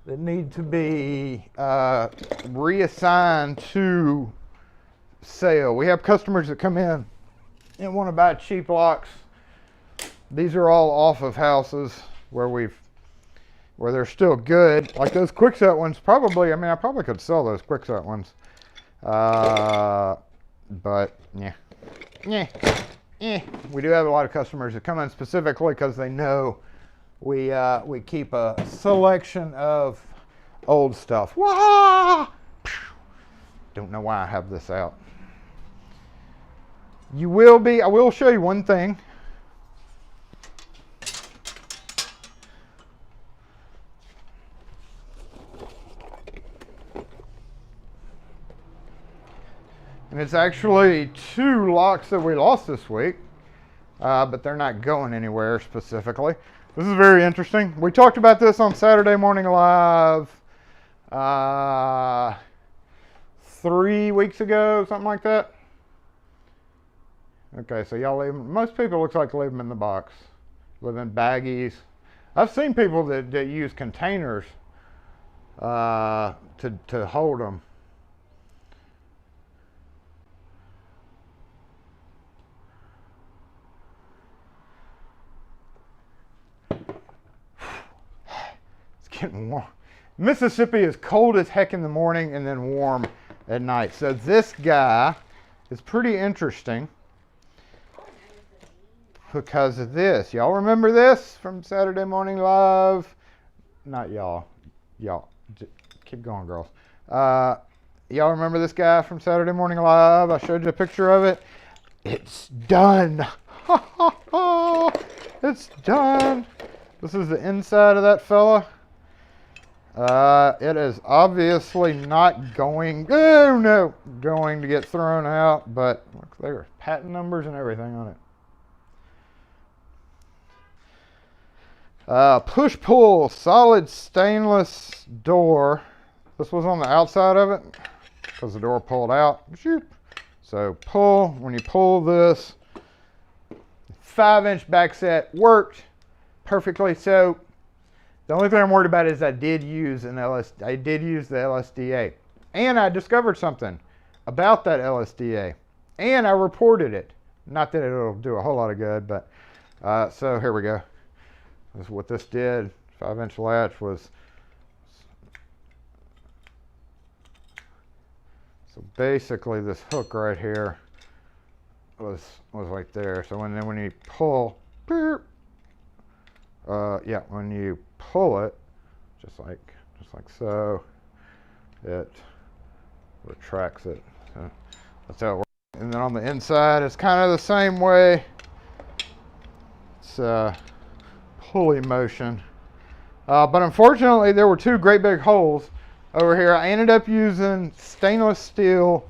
that need to be reassigned to sale. We have customers that come in and want to buy cheap locks. These are all off of houses where they're still good. Like those Kwikset ones, I probably could sell those Kwikset ones. But we do have a lot of customers that come in specifically because they know we keep a selection of old stuff. Wah! Don't know why I have this out. I will show you one thing. And it's actually 2 locks that we lost this week, but they're not going anywhere specifically. This is very interesting. We talked about this on Saturday Morning Live 3 weeks ago, something like that. Okay, so y'all leave them. Most people looks like leave them in the box, leave them in baggies. I've seen people that use containers to hold them. Getting warm. Mississippi is cold as heck in the morning and then warm at night. So this guy is pretty interesting because of this. Y'all remember this from Saturday Morning Live? Not y'all. Y'all. Keep going, girls. Y'all remember this guy from Saturday Morning Live? I showed you a picture of it. It's done. It's done. This is the inside of that fella. It is obviously not going to get thrown out, but look, there are patent numbers and everything on it. Push-pull, solid stainless door. This was on the outside of it because the door pulled out. So when you pull this, 5-inch back set worked perfectly. So the only thing I'm worried about is I did use the LSDA. And I discovered something about that LSDA. And I reported it. Not that it'll do a whole lot of good, but so here we go. This is what this did. 5-inch latch was. So basically this hook right here was right there. So when you pull, when you pull it, just like so, it retracts it. So that's how it works. And then on the inside, it's kind of the same way. It's pulley motion. But unfortunately, there were 2 great big holes over here. I ended up using stainless steel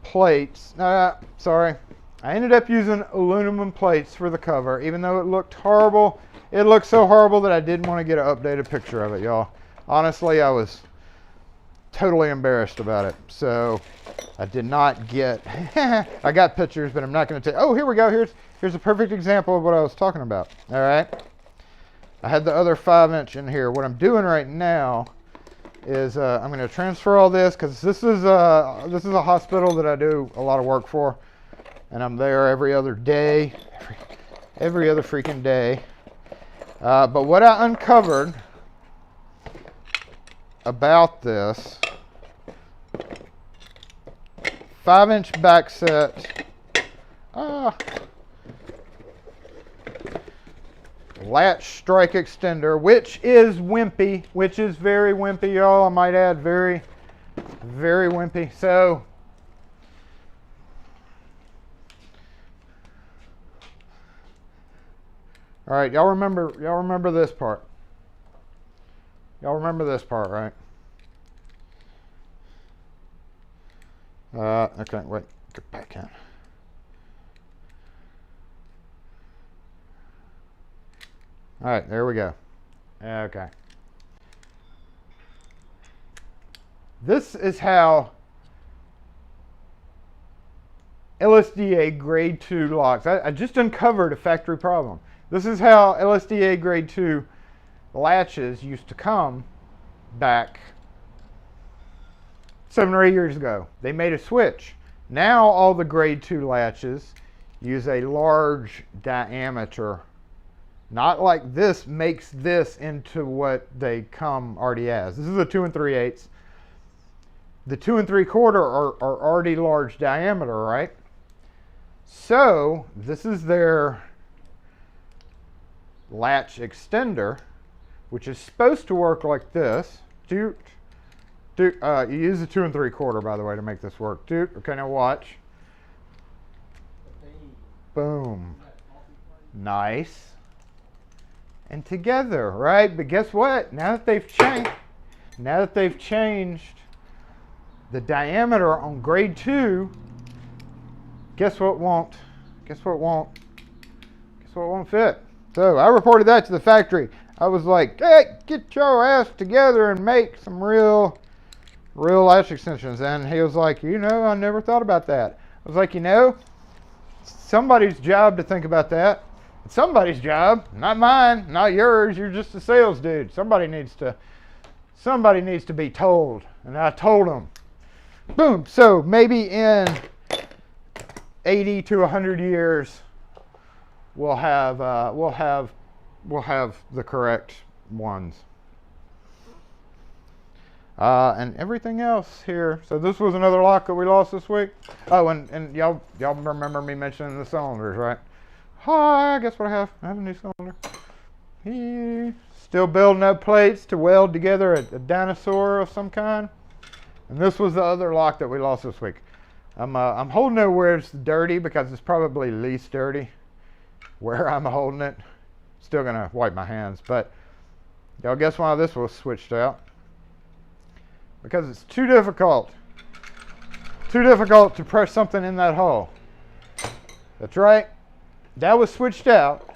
plates. Sorry. I ended up using aluminum plates for the cover, even though it looked horrible. It looked so horrible that I didn't want to get an updated picture of it, y'all. Honestly, I was totally embarrassed about it. So I did not get, I got pictures, but I'm not going to take, oh, here we go. Here's a perfect example of what I was talking about. All right. I had the other 5-inch in here. What I'm doing right now is I'm going to transfer all this because this is a hospital that I do a lot of work for. And I'm there every other day, every other freaking day. But what I uncovered about this 5-inch back set, latch strike extender, which is wimpy, which is very wimpy, y'all. I might add, very, very wimpy. So all right, y'all remember this part. Y'all remember this part, right? Okay, wait, get back in. All right, there we go. Okay. This is how LSDA grade 2 locks. I just uncovered a factory problem. This is how LSDA grade 2 latches used to come back 7 or 8 years ago. They made a switch. Now all the grade 2 latches use a large diameter. Not like this makes this into what they come already as. This is a 2 3/8. The 2 3/4 are already large diameter, right? So this is their latch extender, which is supposed to work like this. Doot. You use a 2 3/4, by the way, to make this work. Doot. Okay, now watch. Boom. Nice. And together, right? But guess what? Now that they've changed the diameter on grade 2, guess what won't fit? So I reported that to the factory. I was like, hey, get your ass together and make some real latch extensions. And he was like, I never thought about that. I was like, somebody's job to think about that. It's somebody's job, not mine, not yours. You're just a sales dude. Somebody needs to be told. And I told them. Boom. So maybe in 80 to 100 years, we'll have the correct ones. And everything else here. So this was another lock that we lost this week. Oh, and y'all remember me mentioning the cylinders, right? Hi, guess what I have? I have a new cylinder. Still building up plates to weld together a dinosaur of some kind. And this was the other lock that we lost this week. I'm holding it where it's dirty because it's probably least dirty where I'm holding it. Still gonna wipe my hands, but y'all guess why this was switched out? Because it's too difficult to press something in that hole. That's right. That was switched out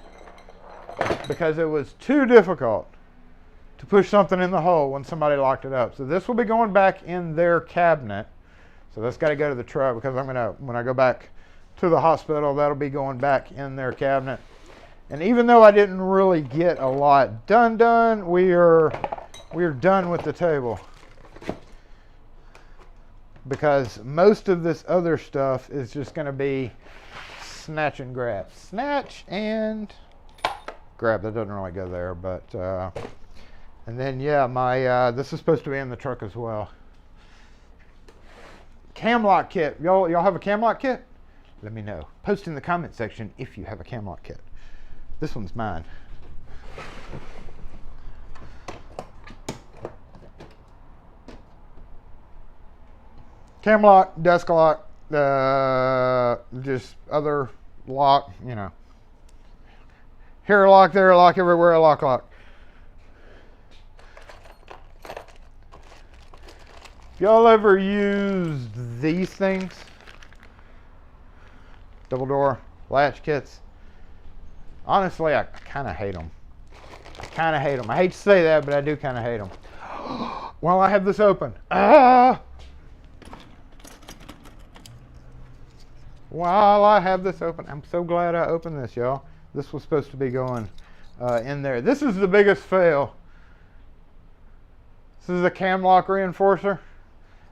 because it was too difficult to push something in the hole when somebody locked it up. So this will be going back in their cabinet. So that's got to go to the truck because when I go back to the hospital, that'll be going back in their cabinet. And even though I didn't really get a lot done, we are done with the table. Because most of this other stuff is just going to be snatch and grab. Snatch and grab. That doesn't really go there, but and then my this is supposed to be in the truck as well. Cam lock kit. Y'all have a cam lock kit? Let me know. Post in the comment section if you have a cam lock kit. This one's mine. Cam lock, desk lock, just other lock, Here a lock, there a lock, everywhere a lock. Y'all ever used these things? Double door latch kits. Honestly, I kind of hate them. I hate to say that, but I do kind of hate them. While I have this open. While I have this open. I'm so glad I opened this, y'all. This was supposed to be going in there. This is the biggest fail. This is a cam lock reinforcer.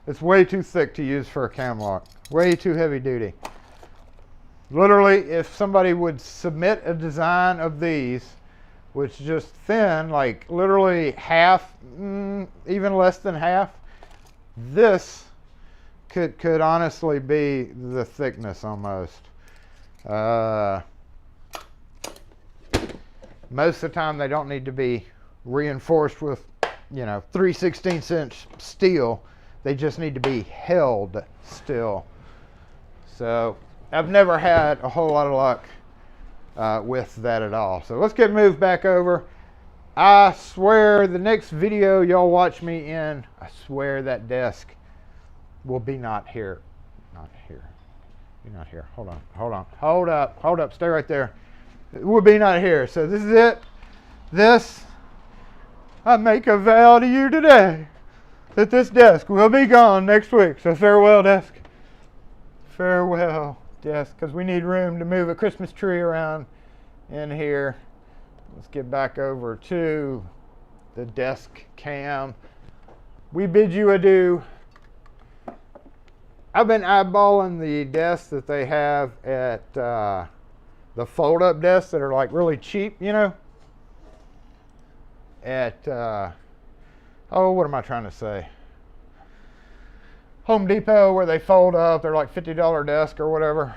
It's way too thick to use for a cam lock. Way too heavy duty. Literally, if somebody would submit a design of these, which just thin, like literally half, even less than half, this could honestly be the thickness almost. Most of the time they don't need to be reinforced with 3/16" steel. They just need to be held still. So I've never had a whole lot of luck with that at all. So let's get moved back over. I swear the next video y'all watch me in, I swear that desk will be not here. Not here. You're not here. Hold on. Hold up. Stay right there. It will be not here. So this is it. This, I make a vow to you today that this desk will be gone next week. So farewell, desk. Farewell, desk, because we need room to move a Christmas tree around in here. Let's get back over to the desk cam. We bid you adieu. I've been eyeballing the desks that they have at the fold-up desks that are like really cheap, at what am I trying to say? Home Depot, where they fold up. They're like $50 desk or whatever.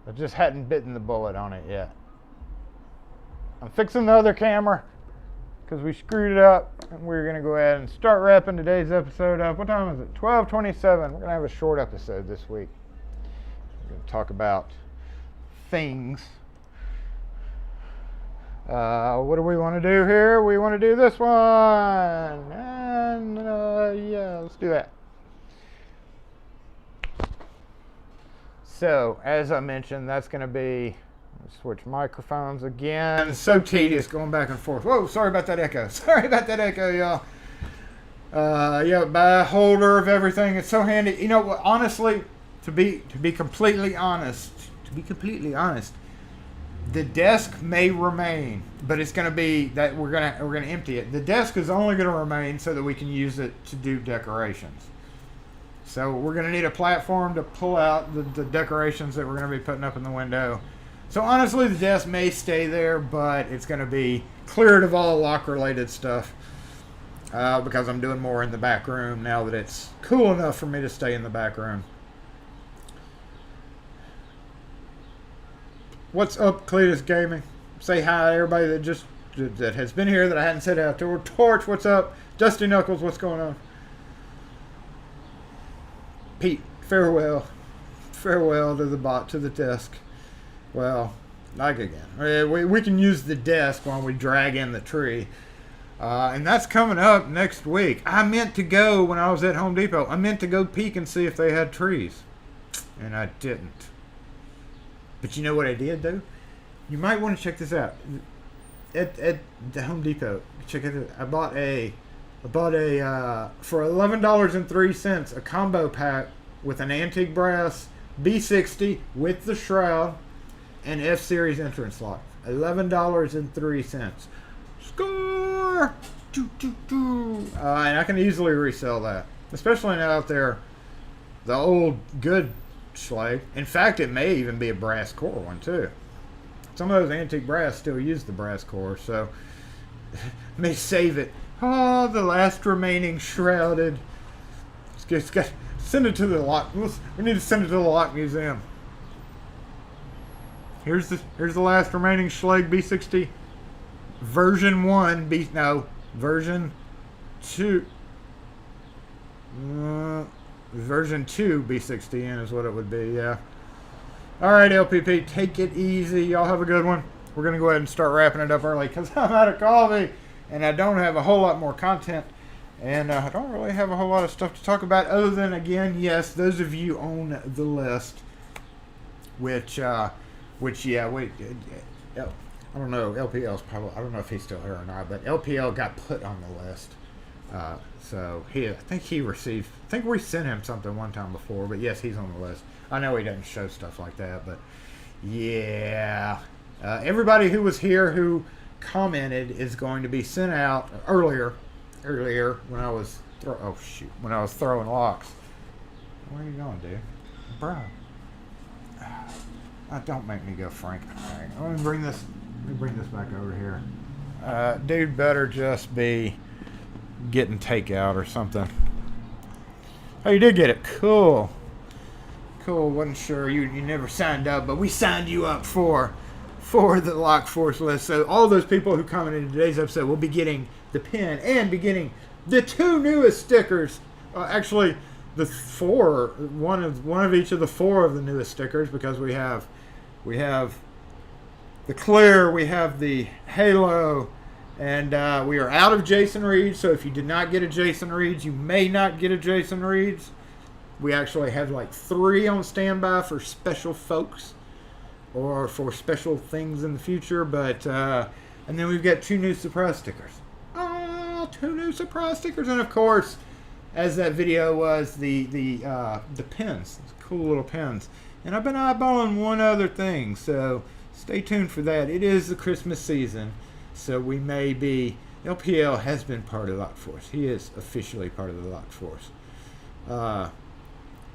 I just hadn't bitten the bullet on it yet. I'm fixing the other camera because we screwed it up, and we're going to go ahead and start wrapping today's episode up. What time is it? 12:27. We're going to have a short episode this week. We're going to talk about things. What do we want to do here? We want to do this one. And yeah, let's do that. So, as I mentioned, that's going to be, switch microphones again. It's so tedious going back and forth. Whoa, sorry about that echo. Sorry about that echo, y'all. Yeah, by holder of everything. It's so handy. You know what, honestly, to be completely honest, the desk may remain, but it's going to be that we're going to empty it. The desk is only going to remain so that we can use it to do decorations. So we're going to need a platform to pull out the decorations that we're going to be putting up in the window. So honestly, the desk may stay there, but it's going to be cleared of all lock-related stuff because I'm doing more in the back room now that it's cool enough for me to stay in the back room. What's up, Cletus Gaming? Say hi to everybody that has been here that I hadn't said out to. Torch, what's up? Dusty Knuckles, what's going on? Pete, farewell to the desk. Well, like again, we can use the desk while we drag in the tree, and that's coming up next week. I meant to go when I was at Home Depot. I meant to go peek and see if they had trees, and I didn't. But you know what I did do? You might want to check this out at the Home Depot. Check it out. I bought a for $11.03 a combo pack with an antique brass B60 with the shroud and F-Series entrance lock. $11.03. Score! And I can easily resell that, especially now out there. The old good Schlage. In fact, it may even be a brass core one too. Some of those antique brass still use the brass core, so may save it. Oh, the last remaining shrouded. Send it to the lock. We need to send it to the Lock Museum. Here's the last remaining Schlage B60 version 1 version 2. Version 2 B60N is what it would be, yeah. Alright, LPP, take it easy. Y'all have a good one. We're going to go ahead and start wrapping it up early because I'm out of coffee and I don't have a whole lot more content. And I don't really have a whole lot of stuff to talk about other than, again, yes, those of you on the list, I don't know, LPL's probably, I don't know if he's still here or not, but LPL got put on the list. So I think we sent him something one time before, but yes, he's on the list. I know he doesn't show stuff like that, but yeah. Everybody who was here who commented is going to be sent out earlier when I was throwing locks. Where are you going, dude? Bro. Don't make me go Frank. All right, let me bring this back over here. Dude better just be getting takeout or something. Oh, you did get it. Cool. Wasn't sure. You never signed up, but we signed you up for the Lock Force list. So all those people who commented in today's episode will be getting the pin and be getting the 2 newest stickers. Actually, the 4. One of each of the 4 of the newest stickers, because we have the clear, we have the halo, and we are out of Jason Reeds. So if you did not get a Jason Reeds, you may not get a Jason Reeds. We actually have like 3 on standby for special folks or for special things in the future. But and then we've got 2 new surprise stickers. 2 new surprise stickers, and of course, as that video was, the pins, cool little pins. And I've been eyeballing one other thing, so stay tuned for that. It is the Christmas season, so we may be. LPL has been part of Lock Force. He is officially part of the Lock Force.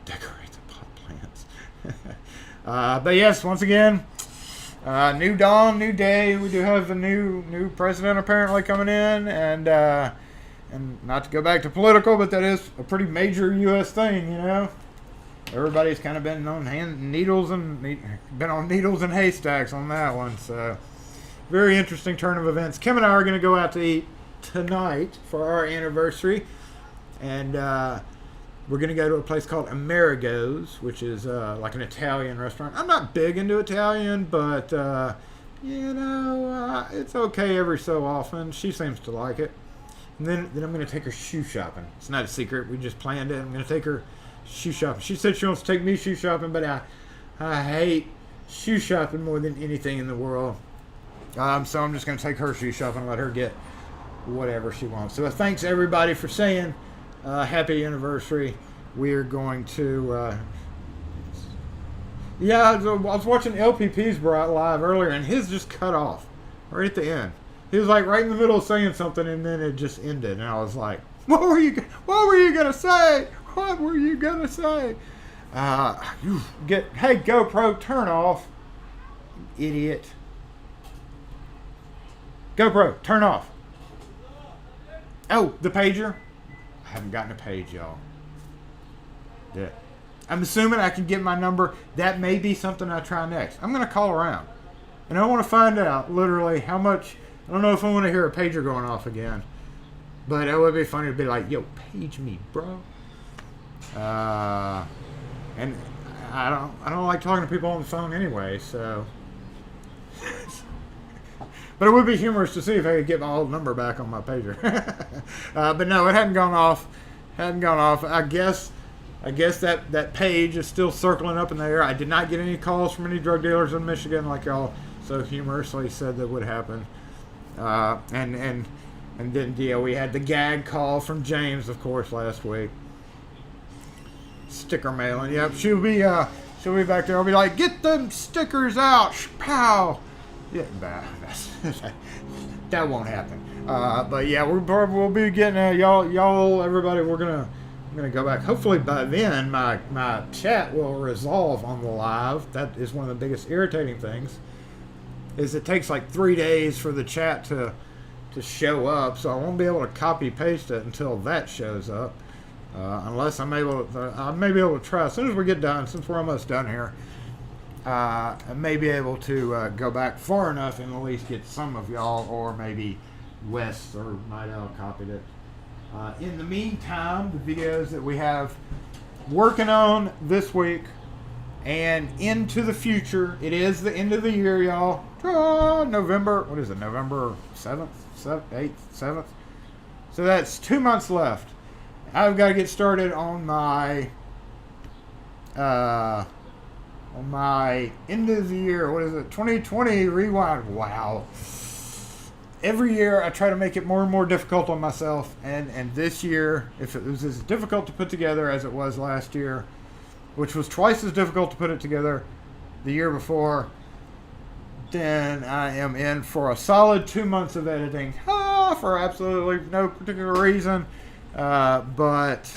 Decorate the pot plants. But yes, once again, new dawn, new day. We do have a new president apparently coming in, and not to go back to political, but that is a pretty major U.S. thing, you know. everybody's kind of been on needles and haystacks on that one. So very interesting turn of events. Kim and I are going to go out to eat tonight for our anniversary, and we're going to go to a place called Amerigo's, which is like an Italian restaurant. I'm not big into Italian, but it's okay every so often. She seems to like it. And then I'm going to take her shoe shopping. It's not a secret. We just planned it. I'm going to take her shoe shopping. She said she wants to take me shoe shopping, but I hate shoe shopping more than anything in the world. So I'm just going to take her shoe shopping and let her get whatever she wants. So thanks everybody for saying happy anniversary. We're going to... I was watching LPP's live earlier, and his just cut off right at the end. He was like right in the middle of saying something, and then it just ended. And I was like, "What were you gonna say? What were you gonna say?" Hey GoPro, turn off, idiot. GoPro, turn off. Oh, the pager. I haven't gotten a page, y'all. Yeah. I'm assuming I can get my number. That may be something I try next. I'm going to call around. And I want to find out literally how much. I don't know if I want to hear a pager going off again. But it would be funny to be like, yo, page me, bro. And I don't like talking to people on the phone anyway, so. But it would be humorous to see if I could get my old number back on my pager. But no, it hadn't gone off. I guess that page is still circling up in the air. I did not get any calls from any drug dealers in Michigan like y'all so humorously said that would happen. And then we had the gag call from James, of course, last week. Sticker mailing. Yep, she'll be back there. I'll be like, get them stickers out, pow. Yeah, that won't happen. But yeah, we'll be getting y'all, everybody. I'm gonna go back. Hopefully by then my chat will resolve on the live. That is one of the biggest irritating things. Is it takes like 3 days for the chat to show up, so I won't be able to copy paste it until that shows up. Unless I may be able to try as soon as we get done, since we're almost done here. I may be able to go back far enough and at least get some of y'all, or maybe Wes or Nidell copied it. In the meantime, the videos that we have working on this week and into the future, it is the end of the year, y'all. November 7th, 8th, 7th. So that's 2 months left. I've got to get started on my end of the year, 2020 rewind. Wow. Every year I try to make it more and more difficult on myself, and this year, if it was as difficult to put together as it was last year, which was twice as difficult to put it together the year before, then I am in for a solid 2 months of editing, for absolutely no particular reason, but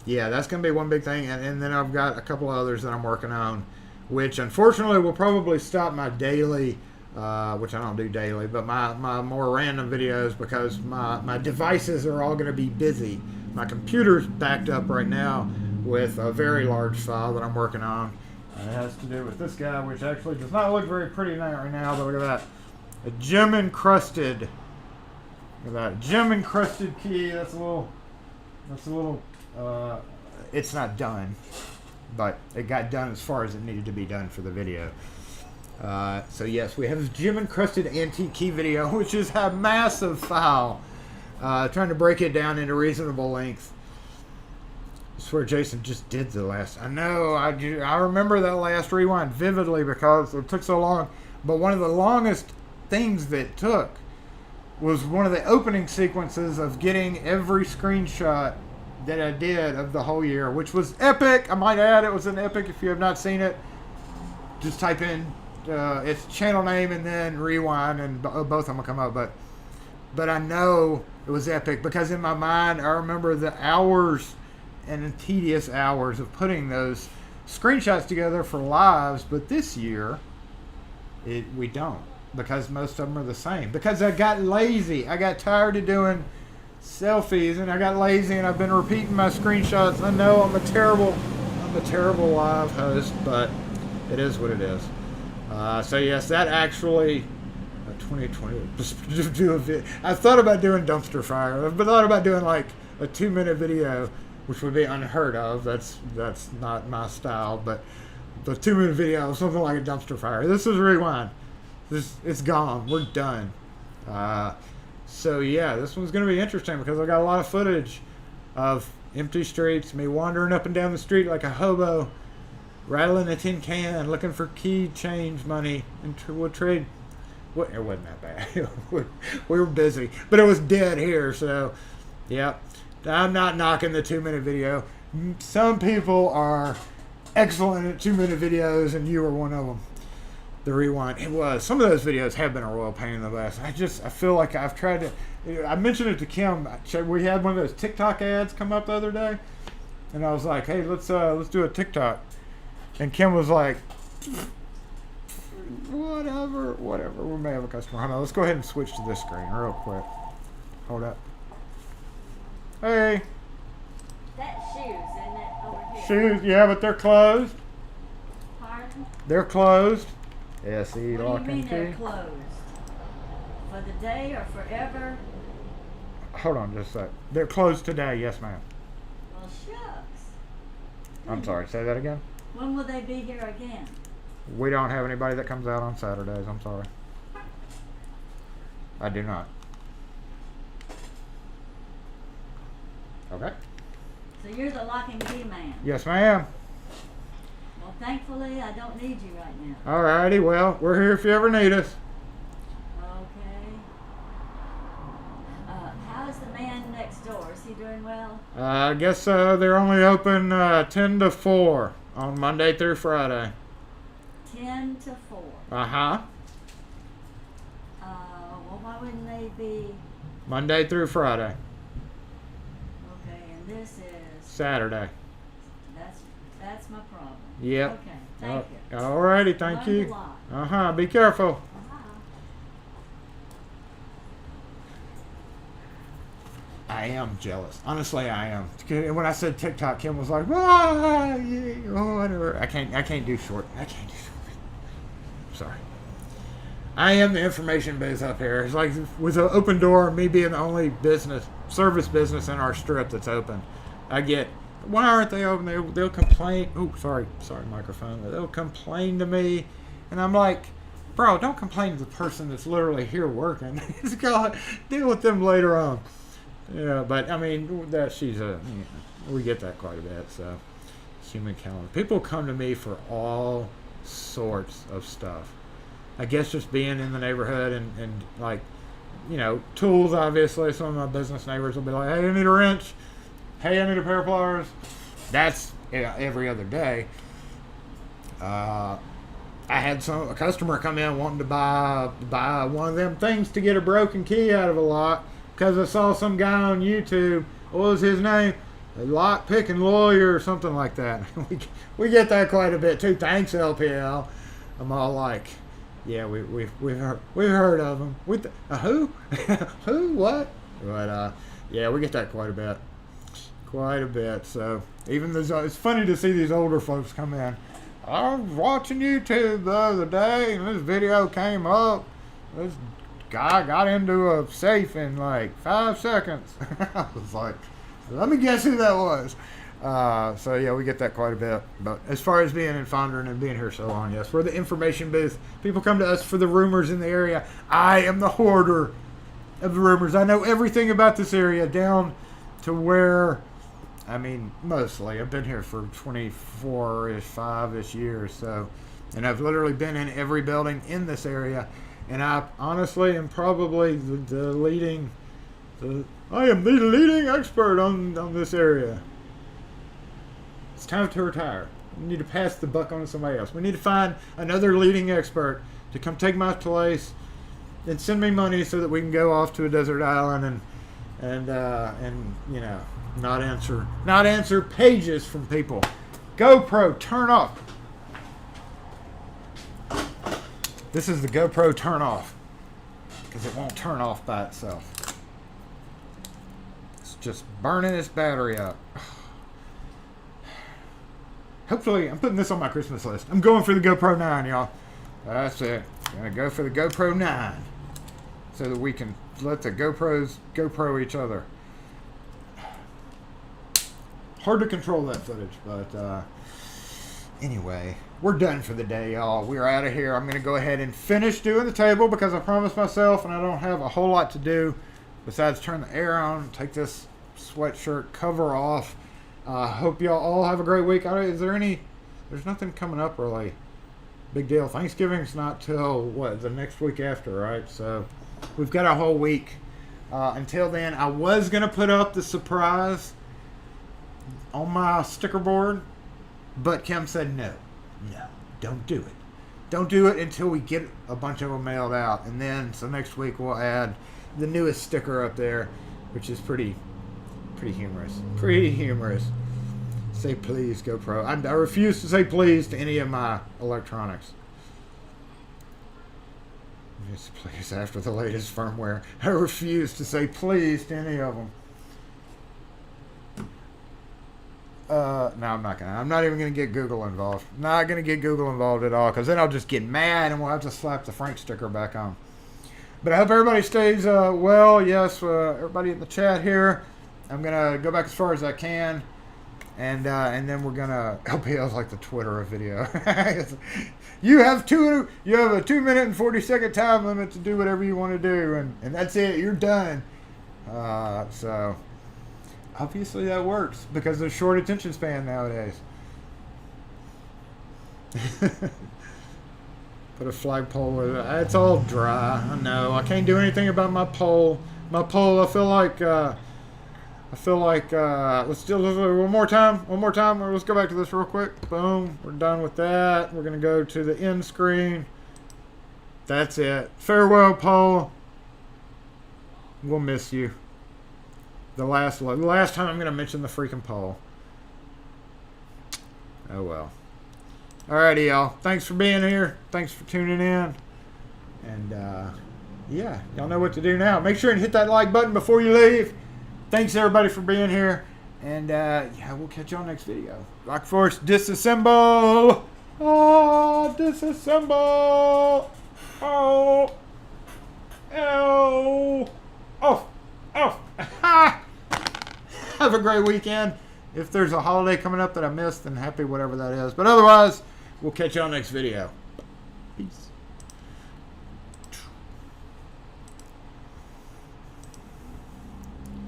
yeah, that's going to be one big thing, and then I've got a couple others that I'm working on, which unfortunately will probably stop my daily, which I don't do daily, but my more random videos, because my devices are all going to be busy. My computer's backed up right now with a very large file that I'm working on. It has to do with this guy, which actually does not look very pretty right now, but look at that. A gem encrusted key. That's a little, it's not done, but it got done as far as it needed to be done for the video. So yes, we have this gem encrusted antique key video, which is a massive file. Trying to break it down into reasonable length. I swear Jason just did the last. I know, I remember that last rewind vividly because it took so long. But one of the longest things that took was one of the opening sequences of getting every screenshot that I did of the whole year, which was epic. I might add, it was an epic. If you have not seen it, just type in its channel name and then rewind, and both of them will come up. But I know it was epic because in my mind I remember the hours and tedious hours of putting those screenshots together for lives. But this year we don't, because most of them are the same, because I got lazy. I got tired of doing selfies, and I got lazy, and I've been repeating my screenshots. I know I'm a terrible I'm a terrible live host, but it is what it is. So yes, that actually 2020. Just do a vid. I thought about doing dumpster fire. I've thought about doing like a 2-minute video, which would be unheard of. That's not my style. But the 2-minute video, something like a dumpster fire. This is Rewind. It's gone. We're done. So yeah, this one's gonna be interesting because I got a lot of footage of empty streets, me wandering up and down the street like a hobo, rattling a tin can, looking for key change money, and we'll trade. Well, it wasn't that bad. we were busy, but it was dead here. So, yeah, I'm not knocking the 2-minute video. Some people are excellent at 2-minute videos, and you were one of them. The Rewind. It was. Some of those videos have been a royal pain in the ass. I feel like I've tried to. I mentioned it to Kim. We had one of those TikTok ads come up the other day, and I was like, "Hey, let's do a TikTok," and Kim was like, whatever. We may have a customer. Hold on, let's go ahead and switch to this screen real quick. Hold up. Hey. That's shoes, isn't it, over here? Shoes, yeah, but they're closed. Pardon? They're closed. SE What lock do you mean and they're key. closed? For the day or forever? Hold on just a sec. They're closed today, yes ma'am. Well, shucks. I'm sorry, say that again. When will they be here again? We don't have anybody that comes out on Saturdays, I'm sorry. I do not. Okay. So you're the lock and key man. Yes ma'am. Well, thankfully, I don't need you right now. Alrighty, well, we're here if you ever need us. Okay. How's the man next door? Is he doing well? I guess they're only open 10 to 4 on Monday through Friday. 10 to 4. Uh-huh. Well, why wouldn't they be... Monday through Friday. Okay, and this is... Saturday. That's my problem. Yep. Okay, thank you. Alrighty, thank Learned a you. lot. Uh-huh, be careful. Bye. I am jealous. Honestly, I am. When I said TikTok, Kim was like, "Ah, yeah, oh, whatever." I can't do short. Sorry. I am the information booth up here. It's like with an open door, me being the only service business in our strip that's open. I get, why aren't they open? They'll complain. Oh, sorry, microphone. They'll complain to me, and I'm like, bro, don't complain to the person that's literally here working. Deal with them later on. Yeah, but I mean we get that quite a bit. So, human calendar. People come to me for all sorts of stuff. I guess just being in the neighborhood and like, tools. Obviously, some of my business neighbors will be like, "Hey, I need a wrench. Hey, I need a pair of pliers." That's every other day. I had a customer come in wanting to buy one of them things to get a broken key out of a lock. Because I saw some guy on YouTube, what was his name? A lock picking lawyer or something like that. we get that quite a bit too. Thanks, LPL. I'm all like, yeah, we've heard of him. Who? Who? What? But yeah, we get that quite a bit. So even it's funny to see these older folks come in. I was watching YouTube the other day, and this video came up. This guy got into a safe in like 5 seconds. I was like, let me guess who that was. So yeah, we get that quite a bit. But as far as being in Fondren and being here so long, yes, we're the information booth. People come to us for the rumors in the area. I am the hoarder of the rumors. I know everything about this area down to where, I mean, mostly. I've been here for 24-ish, 5-ish years. So, and I've literally been in every building in this area. And I honestly am probably I am the leading expert on this area. It's time to retire. We need to pass the buck on to somebody else. We need to find another leading expert to come take my place and send me money so that we can go off to a desert island and not answer pages from people. GoPro, turn off. This is the GoPro turn off because it won't turn off by itself. It's just burning its battery up. Hopefully, I'm putting this on my Christmas list. I'm going for the GoPro 9, y'all. That's it. Gonna go for the GoPro 9. So that we can let the GoPros GoPro each other. Hard to control that footage, but anyway, we're done for the day, y'all. We're out of here. I'm going to go ahead and finish doing the table because I promised myself, and I don't have a whole lot to do besides turn the air on, take this sweatshirt cover off. Hope y'all all have a great week. Is there any... There's nothing coming up really. Big deal. Thanksgiving's not till, what, the next week after, right? So we've got a whole week. Until then, I was going to put up the surprise on my sticker board, but Kim said no, don't do it. Don't do it until we get a bunch of them mailed out. And then, so next week we'll add the newest sticker up there, which is pretty humorous. Pretty humorous. Say please, GoPro. I refuse to say please to any of my electronics. Just please, after the latest firmware, I refuse to say please to any of them. No, I'm not gonna. I'm not even gonna get Google involved. Not gonna get Google involved at all, because then I'll just get mad and we'll have to slap the Frank sticker back on. But I hope everybody stays well. Yes, everybody in the chat here. I'm gonna go back as far as I can, and then we're gonna. LPL's like the Twitter video. You have a 2-minute and 40-second time limit to do whatever you want to do, and that's it. You're done. So. Obviously that works because there's short attention span nowadays. Put a flagpole with it. It's all dry. I know. I can't do anything about my pole. My pole. I feel like. Let's do one more time. Let's go back to this real quick. Boom. We're done with that. We're gonna go to the end screen. That's it. Farewell, pole. We'll miss you. The last time I'm going to mention the freaking poll. Oh, well. Alrighty, y'all. Thanks for being here. Thanks for tuning in. And, yeah, y'all know what to do now. Make sure and hit that like button before you leave. Thanks, everybody, for being here. And, yeah, we'll catch y'all next video. Rock Force, disassemble. Oh, disassemble. Oh. Oh. Oh. Oh. Ha. Have a great weekend. If there's a holiday coming up that I missed, then happy whatever that is. But otherwise, we'll catch you on next video. Peace.